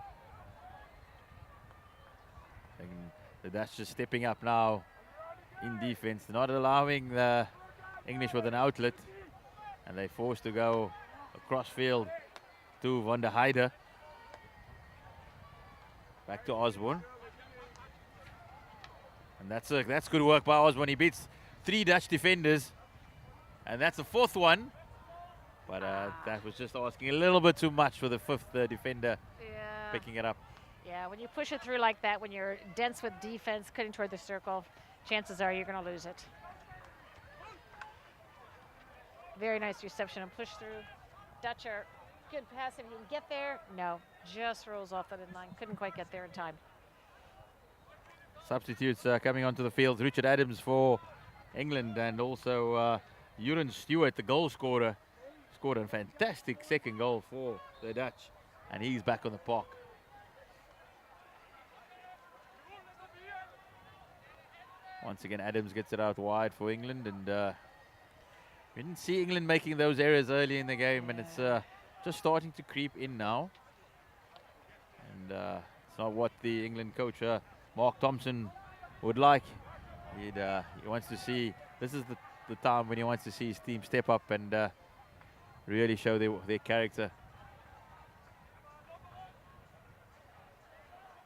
And the Dutch just stepping up now in defense, not allowing the English with an outlet, and they're forced to go across field to Van der Heide. Back to Osborne. And that's good work by Osborne. He beats 3 Dutch defenders. And that's the 4th one, but that was just asking a little bit too much for the 5th defender picking it up. Yeah, when you push it through like that, when you're dense with defense, cutting toward the circle, chances are you're going to lose it. Very nice reception and push through. Dutch are good pass if you can get there. No, just rolls off that in line. Couldn't quite get there in time. Substitutes coming onto the field. Richard Adams for England, and also Euron Stewart, the goal scorer, scored a fantastic second goal for the Dutch, and he's back on the park. Once again, Adams gets it out wide for England, and we didn't see England making those errors early in the game, and it's just starting to creep in now. And it's not what the England coach, Mark Thompson, would like. He wants to see, this is the time when he wants to see his team step up and really show their character.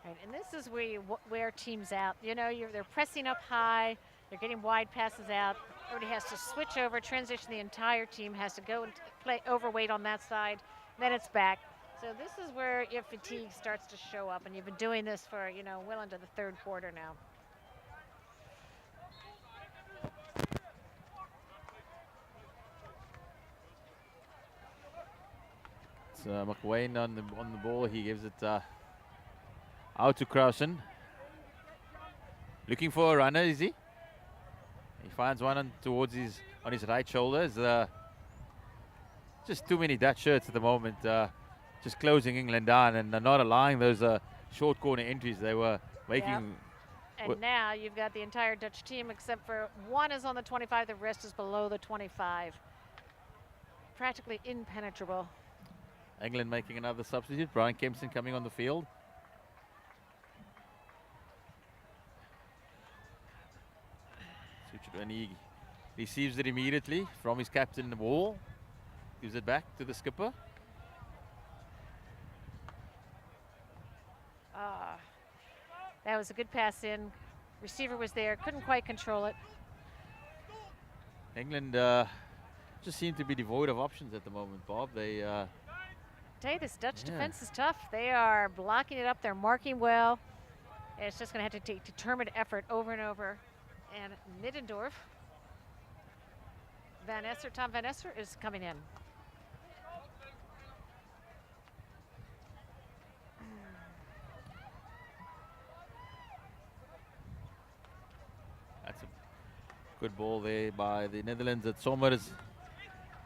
Right, and this is where you wear teams out. You know, they're pressing up high, they're getting wide passes out. Everybody has to switch over, transition. The entire team has to go and play overweight on that side. Then it's back. So this is where your fatigue starts to show up, and you've been doing this for, you know, well into the 3rd quarter now. It's McWayne on the ball. He gives it out to Krausen. Looking for a runner, is he? He finds one on his right shoulder. Just too many Dutch shirts at the moment. Just closing England down and not allowing those short corner entries they were making. Yep. And now you've got the entire Dutch team except for one is on the 25, the rest is below the 25. Practically impenetrable. England making another substitute. Brian Kempson coming on the field. And he receives it immediately from his captain, Wall. Gives it back to the skipper. That was a good pass in. Receiver was there, couldn't quite control it. England just seem to be devoid of options at the moment, Bob. They tell you, this Dutch defense is tough. They are blocking it up, they're marking well. And it's just going to have to take determined effort over and over. And Middendorf, Tom Van Esser is coming in. That's a good ball there by the Netherlands at Sommers.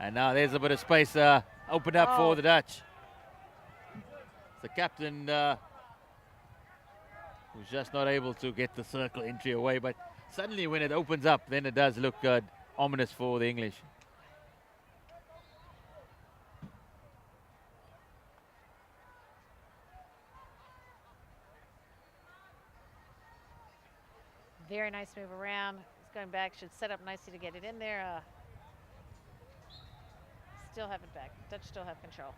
And now there's a bit of space opened up for the Dutch. The captain who's just not able to get the circle entry away, but suddenly when it opens up, then it does look ominous for the English. Very nice move around. He's going back, should set up nicely to get it in there. Still have it back. Dutch still have control.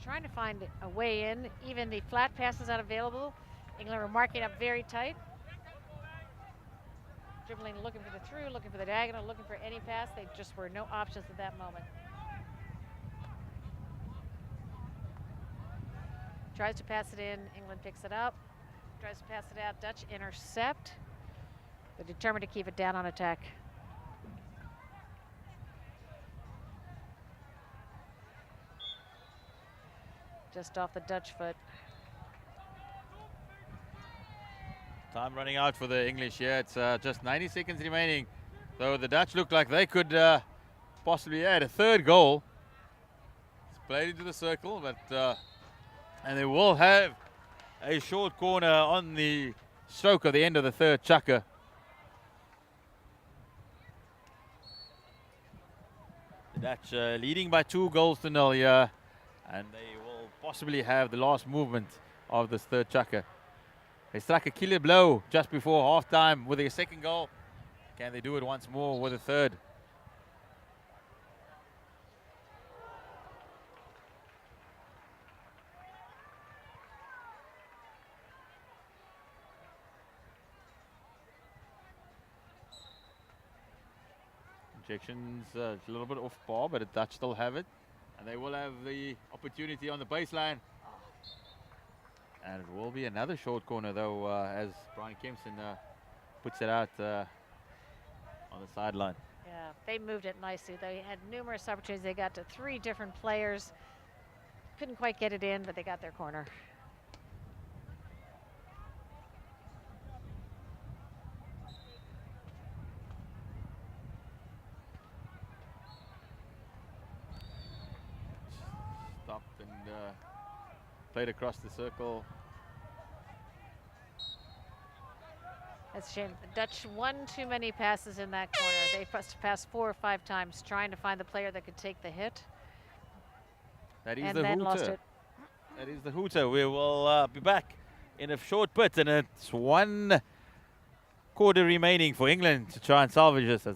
trying to find a way in. Even the flat pass is not available. England were marking up very tight. Dribbling, looking for the through, looking for the diagonal, looking for any pass. They just were no options at that moment. Tries to pass it in, England picks it up. Tries to pass it out, Dutch intercept. They're determined to keep it down on attack. Just off the Dutch foot. Time running out for the English here. It's just 90 seconds remaining. Though the Dutch look like they could possibly add a third goal. It's played into the circle, but and they will have a short corner on the stroke of the end of the third chukker. The Dutch leading by 2-0 here, and they will possibly have the last movement of this third chukker. They struck a killer blow just before half-time with their second goal. Can they do it once more with a third? Injections a little bit off par, but the Dutch still have it. And they will have the opportunity on the baseline. And it will be another short corner, though, as Brian Kempson puts it out on the sideline. Yeah, they moved it nicely. They had numerous opportunities. They got to 3 different players. Couldn't quite get it in, but they got their corner. Stopped and played across the circle. That's a shame. The Dutch won too many passes in that corner. They must have passed 4 or 5 times trying to find the player that could take the hit. That is and the then hooter. lost it. That is the hooter. We will be back in a short bit, and it's 1 quarter remaining for England to try and salvage this. As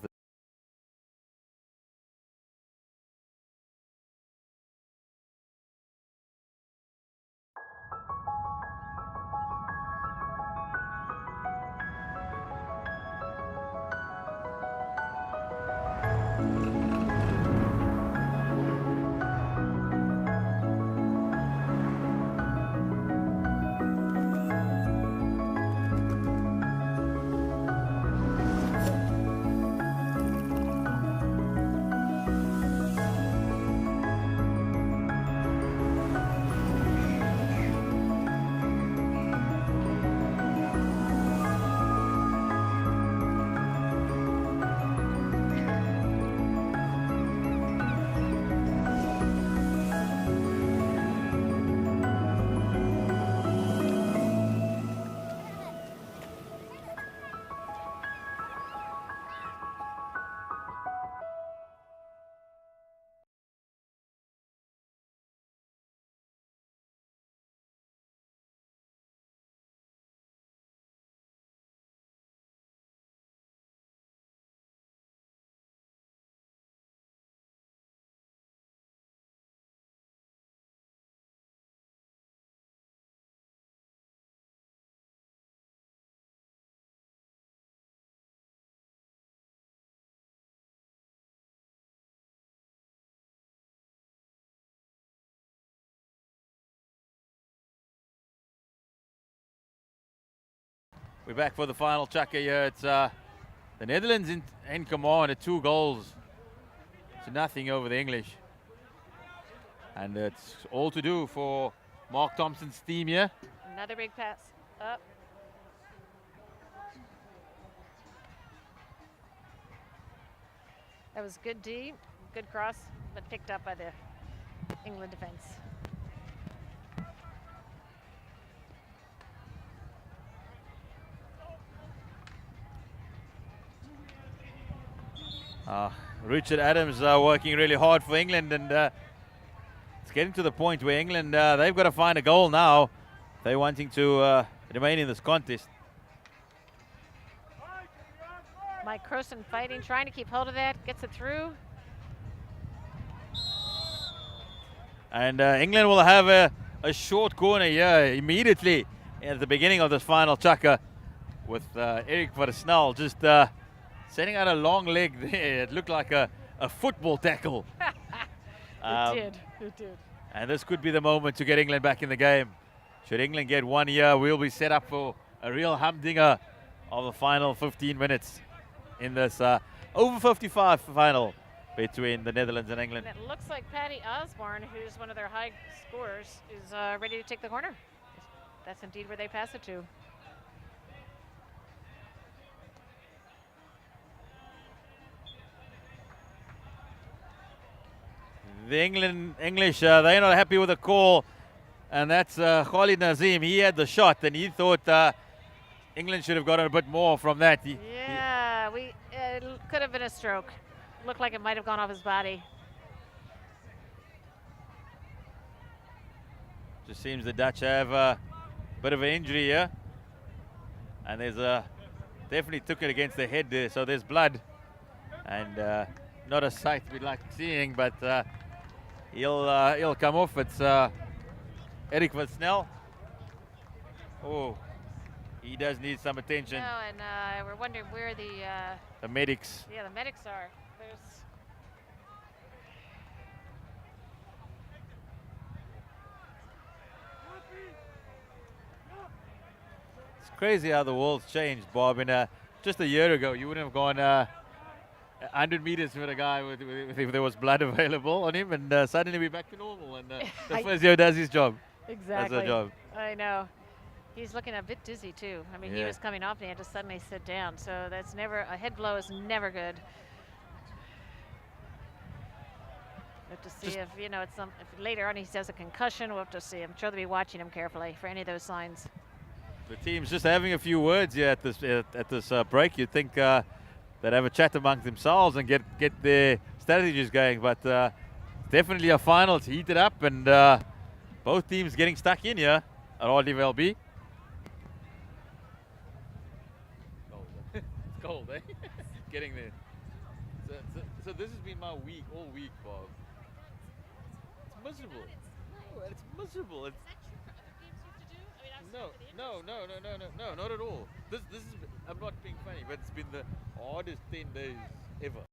we're back for the final chukker here. It's the Netherlands in command at 2 goals to nothing over the English. And it's all to do for Mark Thompson's team here. Another big pass. Up. That was good D, good cross, but picked up by the England defense. Richard Adams working really hard for England, and it's getting to the point where England, they've got to find a goal now. They're wanting to remain in this contest. Mike Croson fighting, trying to keep hold of that, gets it through. And England will have a short corner here immediately at the beginning of this final chukker with Eric Versnell just setting out a long leg there. It looked like a football tackle. It did. And this could be the moment to get England back in the game. Should England get one here, we'll be set up for a real humdinger of the final 15 minutes in this over 55 final between the Netherlands and England. And it looks like Patty Osborne, who's one of their high scorers, is ready to take the corner. That's indeed where they pass it to. The English, they're not happy with the call, and that's Khalid Nazim. He had the shot, and he thought England should have gotten a bit more from that. Yeah, it could have been a stroke. Looked like it might have gone off his body. Just seems the Dutch have a bit of an injury here, and there's definitely took it against the head there, so there's blood, and not a sight we'd like seeing, but he'll come off. It's Eric Versnell. Oh, he does need some attention. No, and we're wondering where the medics. Yeah, the medics are. It's crazy how the world's changed, Bob. And just a year ago, you wouldn't have gone 100 meters with a guy with if there was blood available on him, and suddenly we're back to normal, and the physio does his job. Exactly. That's a job. I know. He's looking a bit dizzy too. I mean, he was coming off and he had to suddenly sit down. So that's never, a head blow is never good. We have to see if, you know, if later on he has a concussion, we'll have to see. I'm sure they'll be watching him carefully for any of those signs. The team's just having a few words here at this break. You'd think they'd have a chat amongst themselves and get their strategies going, but definitely a final. It's heated up, and both teams getting stuck in here at RDVLB. It's cold, eh? Getting there. So this has been my week, all week, Bob. It's miserable. It's miserable. No, not at all. This is, I'm not being funny, but it's been the hardest 10 days ever.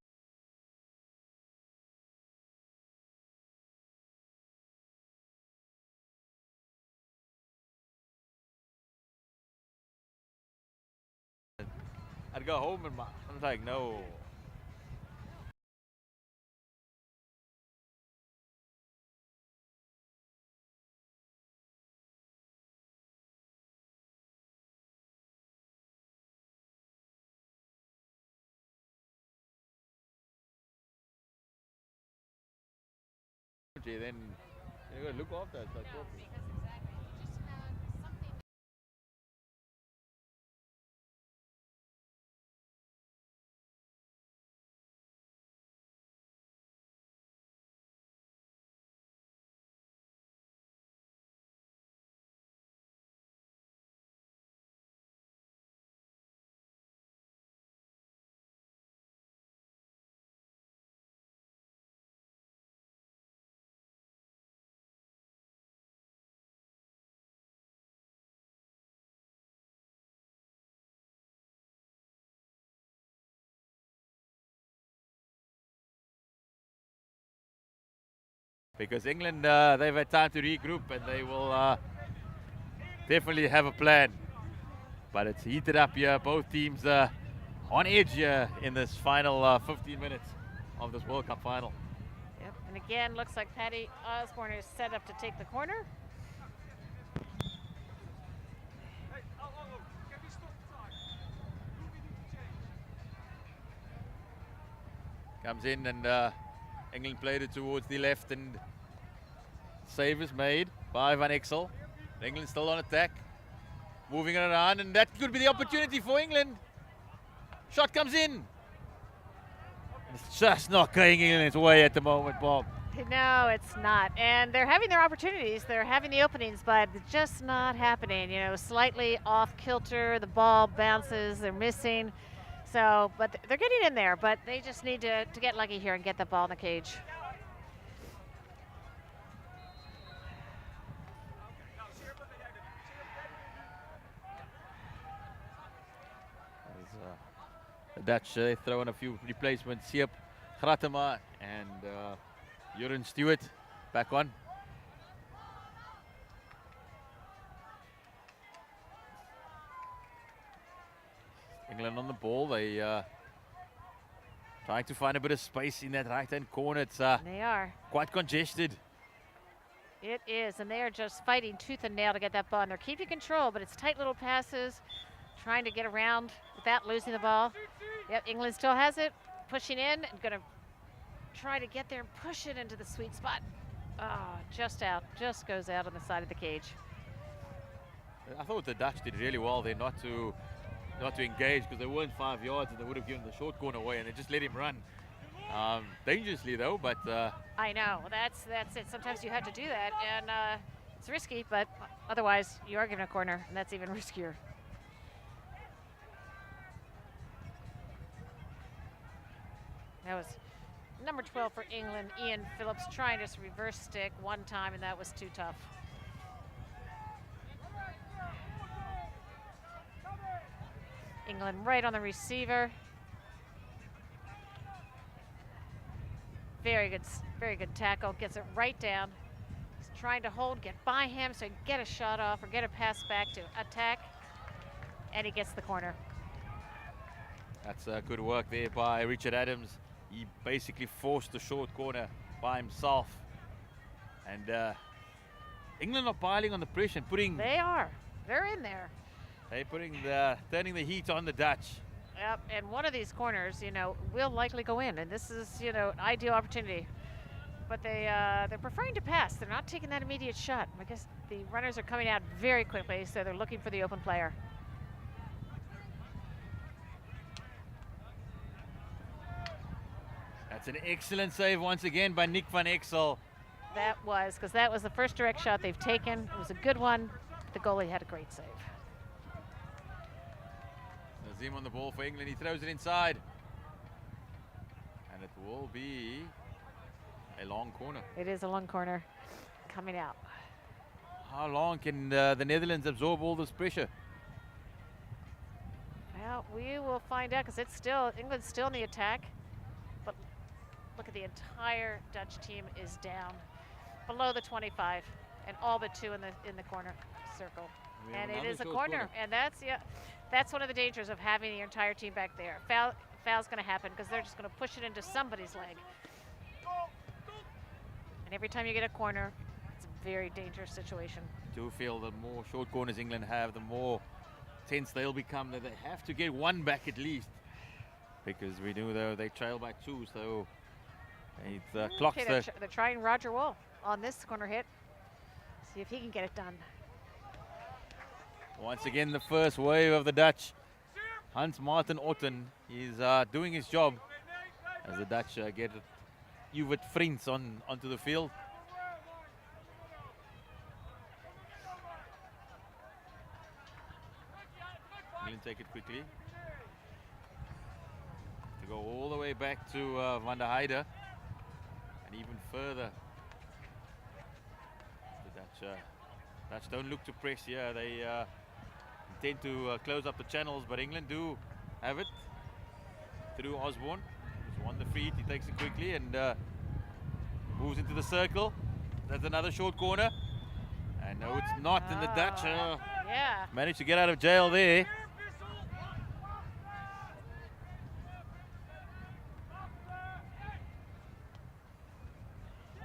I'd go home and I'm like, no. Then you gotta look after us like properly. Because England, they've had time to regroup, and they will definitely have a plan. But it's heated up here. Both teams on edge here in this final 15 minutes of this World Cup final. Yep, and again, looks like Patty Osborne is set up to take the corner. Comes in, and England played it towards the left, and save is made by Van Exel. England still on attack, moving it around, and that could be the opportunity for England. Shot comes in. It's just not going England's way at the moment, Bob. No, it's not. And they're having their opportunities. They're having the openings, but it's just not happening. You know, slightly off kilter, the ball bounces, they're missing. So, but they're getting in there, but they just need to get lucky here and get the ball in the cage. The Dutch, they throw in a few replacements. Siep, Gratema, and Juren Stewart back on. England on the ball. They trying to find a bit of space in that right-hand corner. It's They are. quite congested. It is, and they are just fighting tooth and nail to get that ball. And they're keeping control, but it's tight little passes, trying to get around without losing the ball. Yep, England still has it, pushing in, and gonna try to get there and push it into the sweet spot. Oh, just out, just goes out on the side of the cage. I thought the Dutch did really well there not to engage, because they weren't 5 yards and they would have given the short corner away, and they just let him run. Dangerously though, but I know, that's it. Sometimes you have to do that, and it's risky, but otherwise you are given a corner, and that's even riskier. That was number 12 for England, Ian Phillips, trying to reverse stick one time, and that was too tough. England right on the receiver. Very good tackle, gets it right down. He's trying to hold, get by him so he can get a shot off or get a pass back to attack, and he gets the corner. that's good work there by Richard Adams. He basically forced the short corner by himself. And England are piling on the pressure and putting... They are. They're in there. They're turning the heat on the Dutch. Yep, and one of these corners, will likely go in, and this is, an ideal opportunity. But they're preferring to pass. They're not taking that immediate shot. I guess the runners are coming out very quickly, so they're looking for the open player. That's an excellent save once again by Nick van Exel. That was the first direct shot they've taken. It was a good one. The goalie had a great save. Nazim on the ball for England. He throws it inside. And it will be a long corner. It is a long corner coming out. How long can the Netherlands absorb all this pressure? Well, we will find out, because England's still in the attack. But look at the entire Dutch team is down below the 25, and all but two in the corner circle. And it is a corner, and that's one of the dangers of having your entire team back there. Foul's going to happen, because they're just going to push it into somebody's leg. And every time you get a corner, it's a very dangerous situation. I do feel the more short corners England have, the more tense they'll become. That they have to get one back at least, because we do though they trail by two, so it clocks they're trying Roger Wool on this corner hit. See if he can get it done. Once again, the first wave of the Dutch. Hans Martin Otten is doing his job as the Dutch get Uvert Vriends onto the field. England take it quickly. To go all the way back to Van der Heide, and even further. The Dutch don't look to press here. They intend to close up the channels, but England do have it through Osborne. He's won the feed. He takes it quickly and moves into the circle. That's another short corner. And no, it's not. And the Dutch managed to get out of jail there.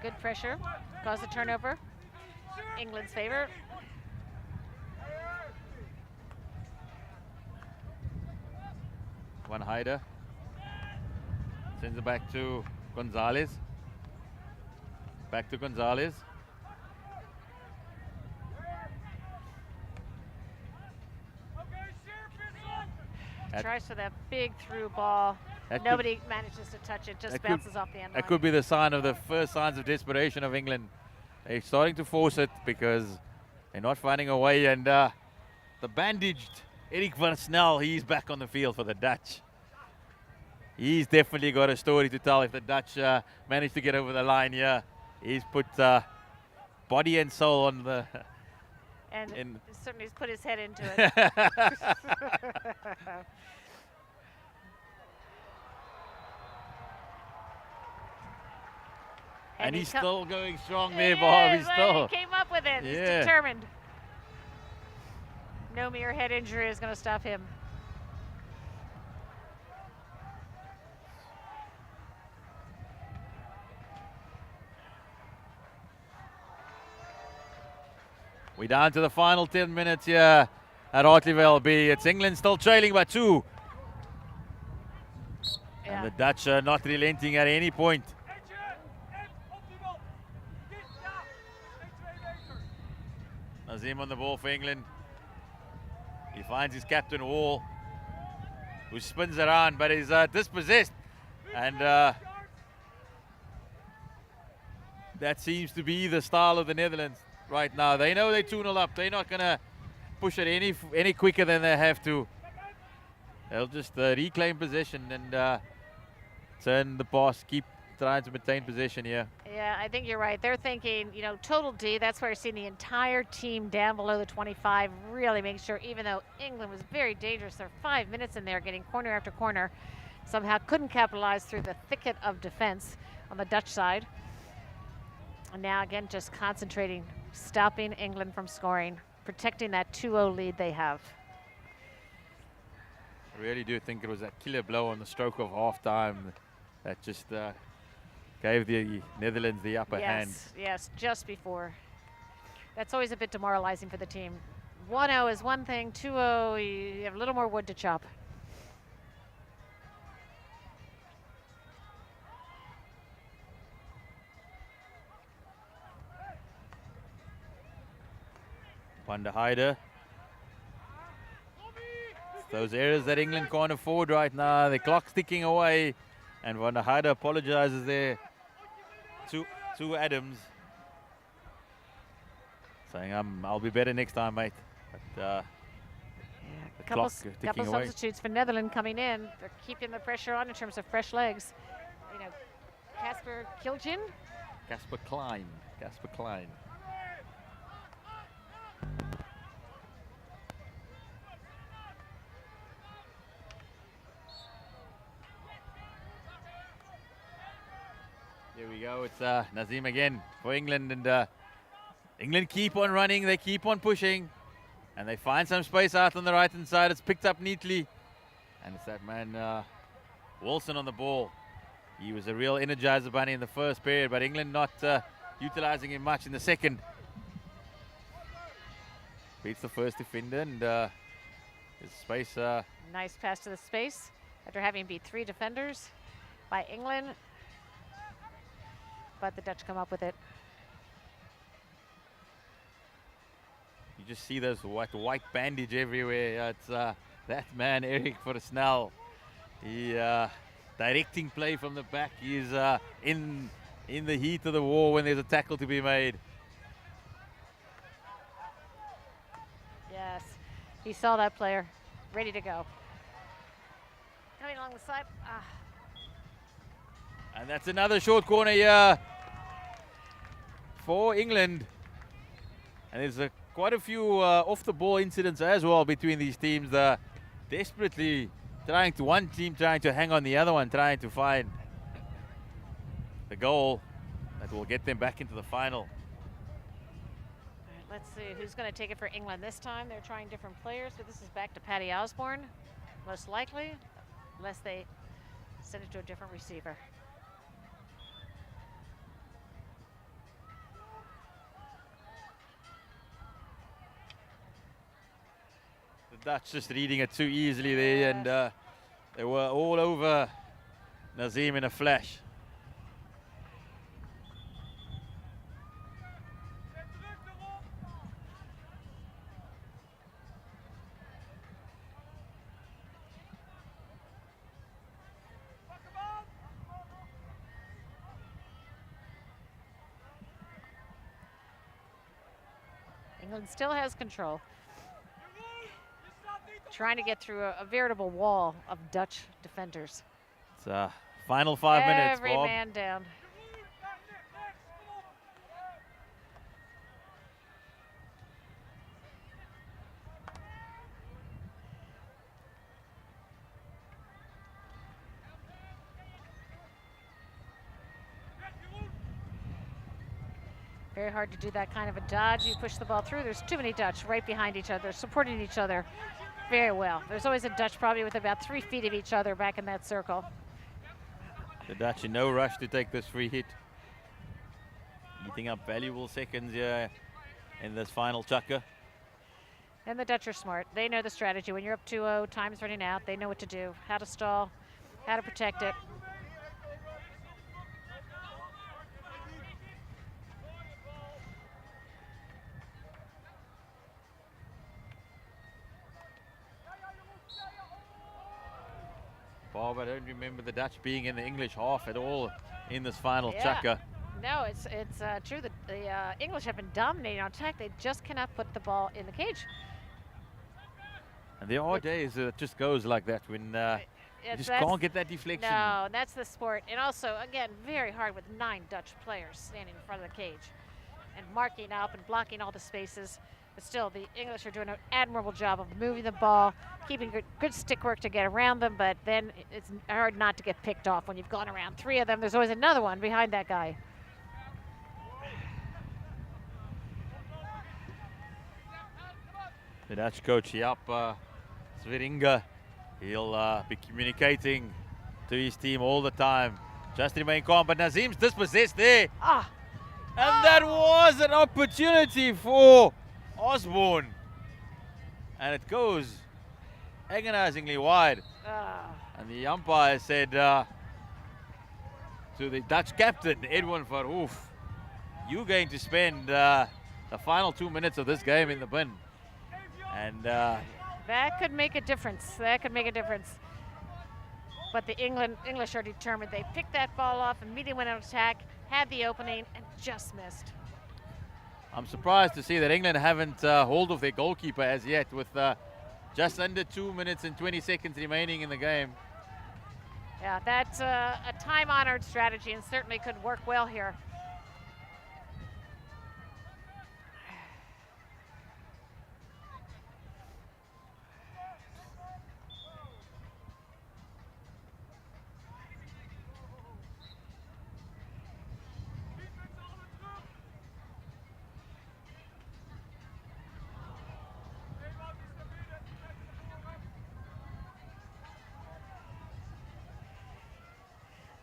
Good pressure, caused a turnover. England's favor. Van Heide sends it back to Gonzalez. Back to Gonzalez. Tries for that big through ball. Nobody manages to touch it, just bounces off the end line. That could be the sign of the first signs of desperation of England. They're starting to force it because they're not finding a way. And the bandaged Erik van Snel, he's back on the field for the Dutch. He's definitely got a story to tell if the Dutch manage to get over the line here. He's put body and soul on the... And certainly he's put his head into it. And he's still going strong there, He Bob. is, He's still. He came up with it. He's determined. No mere head injury is going to stop him. We're down to the final 10 minutes here at Hartleyvale B. It's England still trailing by 2. Yeah. And the Dutch are not relenting at any point. Nazim on the ball for England. He finds his captain Wall, who spins around, but is dispossessed. And that seems to be the style of the Netherlands right now. They know they're 2-0 up. They're not going to push it any quicker than they have to. They'll just reclaim possession and turn the pass, keep trying to maintain possession here. Yeah, I think you're right. They're thinking, you know, total D. That's where you're seeing the entire team down below the 25, really making sure, even though England was very dangerous, there were 5 minutes in there getting corner after corner, somehow couldn't capitalize through the thicket of defense on the Dutch side. And now again, just concentrating, stopping England from scoring, protecting that 2-0 lead they have. I really do think it was that killer blow on the stroke of half-time that just gave the Netherlands the upper hand. Yes, just before. That's always a bit demoralizing for the team. 1-0 is one thing, 2-0, you have a little more wood to chop. Van der Heide. Those errors that England can't afford right now. The clock's ticking away. And Van der Heide apologizes there to Adams, saying, I'll be better next time, mate. But the Couple ticking away. substitutes for Netherlands coming in. They're keeping the pressure on in terms of fresh legs. You know, Casper Kilgin. Casper Klein. Here we go. It's Nazim again for England, and England keep on running. They keep on pushing, and they find some space out on the right-hand side. It's picked up neatly, and it's that man Wilson on the ball. He was a real energizer bunny in the first period, but England not utilizing him much in the second. Beats the first defender, and his space. Nice pass to the space after having beat 3 defenders by England. But the Dutch come up with it. You just see those white bandage everywhere. It's that man, Eric Snell. He directing play from the back. He's in the heat of the war when there's a tackle to be made. Yes, he saw that player, ready to go. Coming along the side. And that's another short corner here for England. And there's quite a few off-the-ball incidents as well between these teams. Desperately one team trying to hang on the other one, trying to find the goal that will get them back into the final. All right, let's see who's going to take it for England this time. They're trying different players, but this is back to Paddy Osborne, most likely, unless they send it to a different receiver. Dutch just reading it too easily there, and they were all over Nazim in a flash. England still has control. Trying to get through a veritable wall of Dutch defenders. It's final 5 minutes, Every Bob. man down. Very hard to do that kind of a dodge. You push the ball through. There's too many Dutch right behind each other, supporting each other very well. There's always a Dutch probably with about 3 feet of each other back in that circle. The Dutch in no rush to take this free hit. Eating up valuable seconds here in this final chukker. And the Dutch are smart. They know the strategy. When you're up 2-0, time's running out, they know what to do, how to stall, how to protect it. Bob, I don't remember the Dutch being in the English half at all in this final Yeah. chukker. No, it's true that the English have been dominating on attack. They just cannot put the ball in the cage. And there are days that it just goes like that when you just can't get that deflection. No, that's the sport. And also, again, very hard with 9 Dutch players standing in front of the cage and marking up and blocking all the spaces. But still, the English are doing an admirable job of moving the ball, keeping good stick work to get around them, but then it's hard not to get picked off when you've gone around 3 of them. There's always another one behind that guy. The Dutch coach, Sveringa, he'll be communicating to his team all the time. Just remain calm, but Nazim's dispossessed there. And that was an opportunity for Osborne. And it goes agonizingly wide. And the umpire said to the Dutch captain, Edwin Verhoef, you're going to spend the final 2 minutes of this game in the bin. And that could make a difference. That could make a difference. But the English are determined. They picked that ball off, immediately went on attack, had the opening, and just missed. I'm surprised to see that England haven't hold of their goalkeeper as yet, with just under 2 minutes and 20 seconds remaining in the game. Yeah, that's a time-honored strategy and certainly could work well here.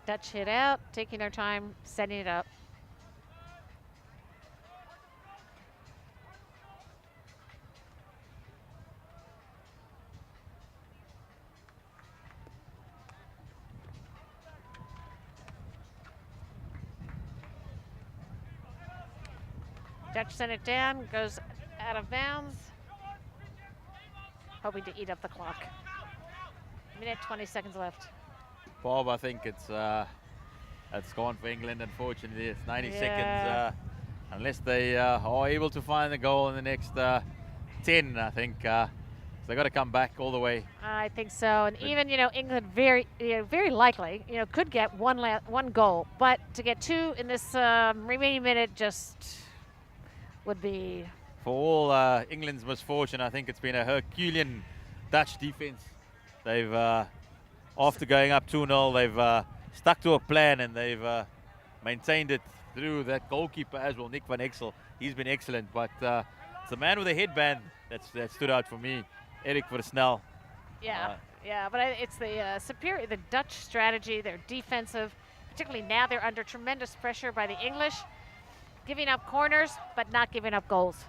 Dutch hit out, taking their time, setting it up. Dutch sent it down, goes out of bounds. Hoping to eat up the clock. Minute 20 seconds left. Bob, I think it's gone for England, unfortunately. It's 90 seconds, unless they are able to find the goal in the next 10, I think. So they've got to come back all the way. I think so, and even, England very likely, could get one goal, but to get 2 in this remaining minute just would be... For all England's misfortune, I think it's been a Herculean Dutch defense. They've... After going up 2-0, they've stuck to a plan and they've maintained it through that goalkeeper as well, Nick van Exel. He's been excellent, but it's the man with the headband that stood out for me, Erik Versnel. Yeah, but it's the Dutch strategy. They're defensive, particularly now they're under tremendous pressure by the English, giving up corners but not giving up goals.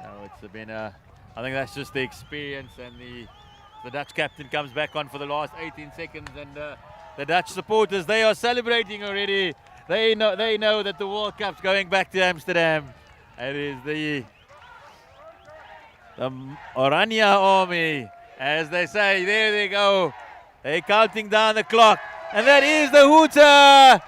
No, it's been I think that's just the experience, and the Dutch captain comes back on for the last 18 seconds, and the Dutch supporters, they are celebrating already. They know that the World Cup's going back to Amsterdam. It is the Oranje Army, as they say. There they go. They're counting down the clock, and that is the hooter.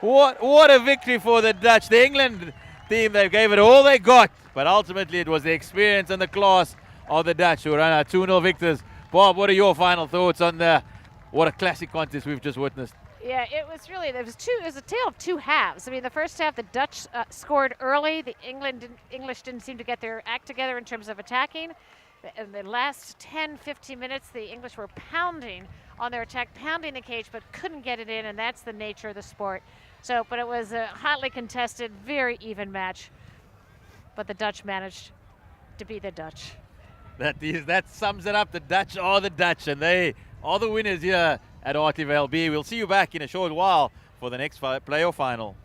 What a victory for the Dutch. The England team, they gave it all they got, but ultimately it was the experience and the class of the Dutch who ran out 2-0 victors. Bob, what are your final thoughts on what a classic contest we've just witnessed? Yeah, it was a tale of 2 halves. I mean, the first half, the Dutch scored early. The English didn't seem to get their act together in terms of attacking. In the last 10, 15 minutes, the English were pounding on their attack, pounding the cage, but couldn't get it in, and that's the nature of the sport. So, but it was a hotly contested, very even match. But the Dutch managed to be the Dutch. That sums it up. The Dutch are the Dutch, and they are the winners here at RTVLB. We'll see you back in a short while for the next playoff final.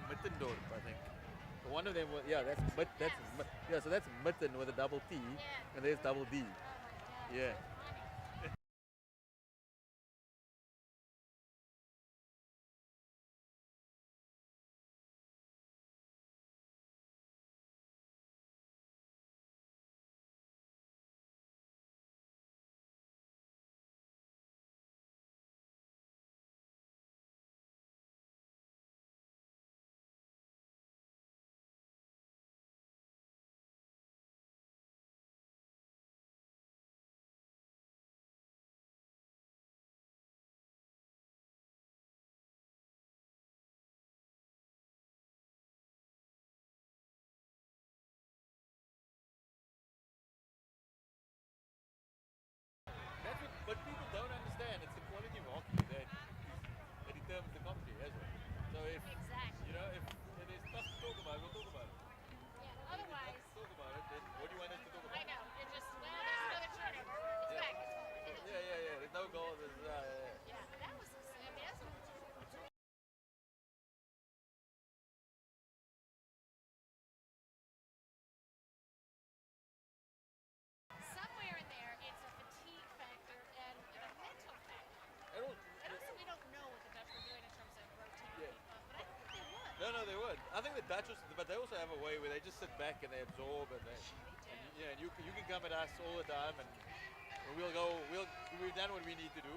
Mittendorp, I think. One of them was, yeah, so that's Mitten with a double T, and there's double D. Yeah. But people don't understand. It's the quality of hockey that determines the country as well. So if you know, if it is tough to talk about, we'll talk about it. Yeah. Otherwise, talk about it. Then what do you want us to talk about? I know. It just there's another turnover. It's back. Yeah. There's no goal. Yeah. That was amazing. Somewhere in there, it's a fatigue factor and a mental factor. And also, we don't know what the Dutch were doing in terms of rotating people, but I think they would. No, they would. I think the Dutch, but they also have a way where they just sit back and they absorb and they. And you can come at us all the time, and we've done what we need to do.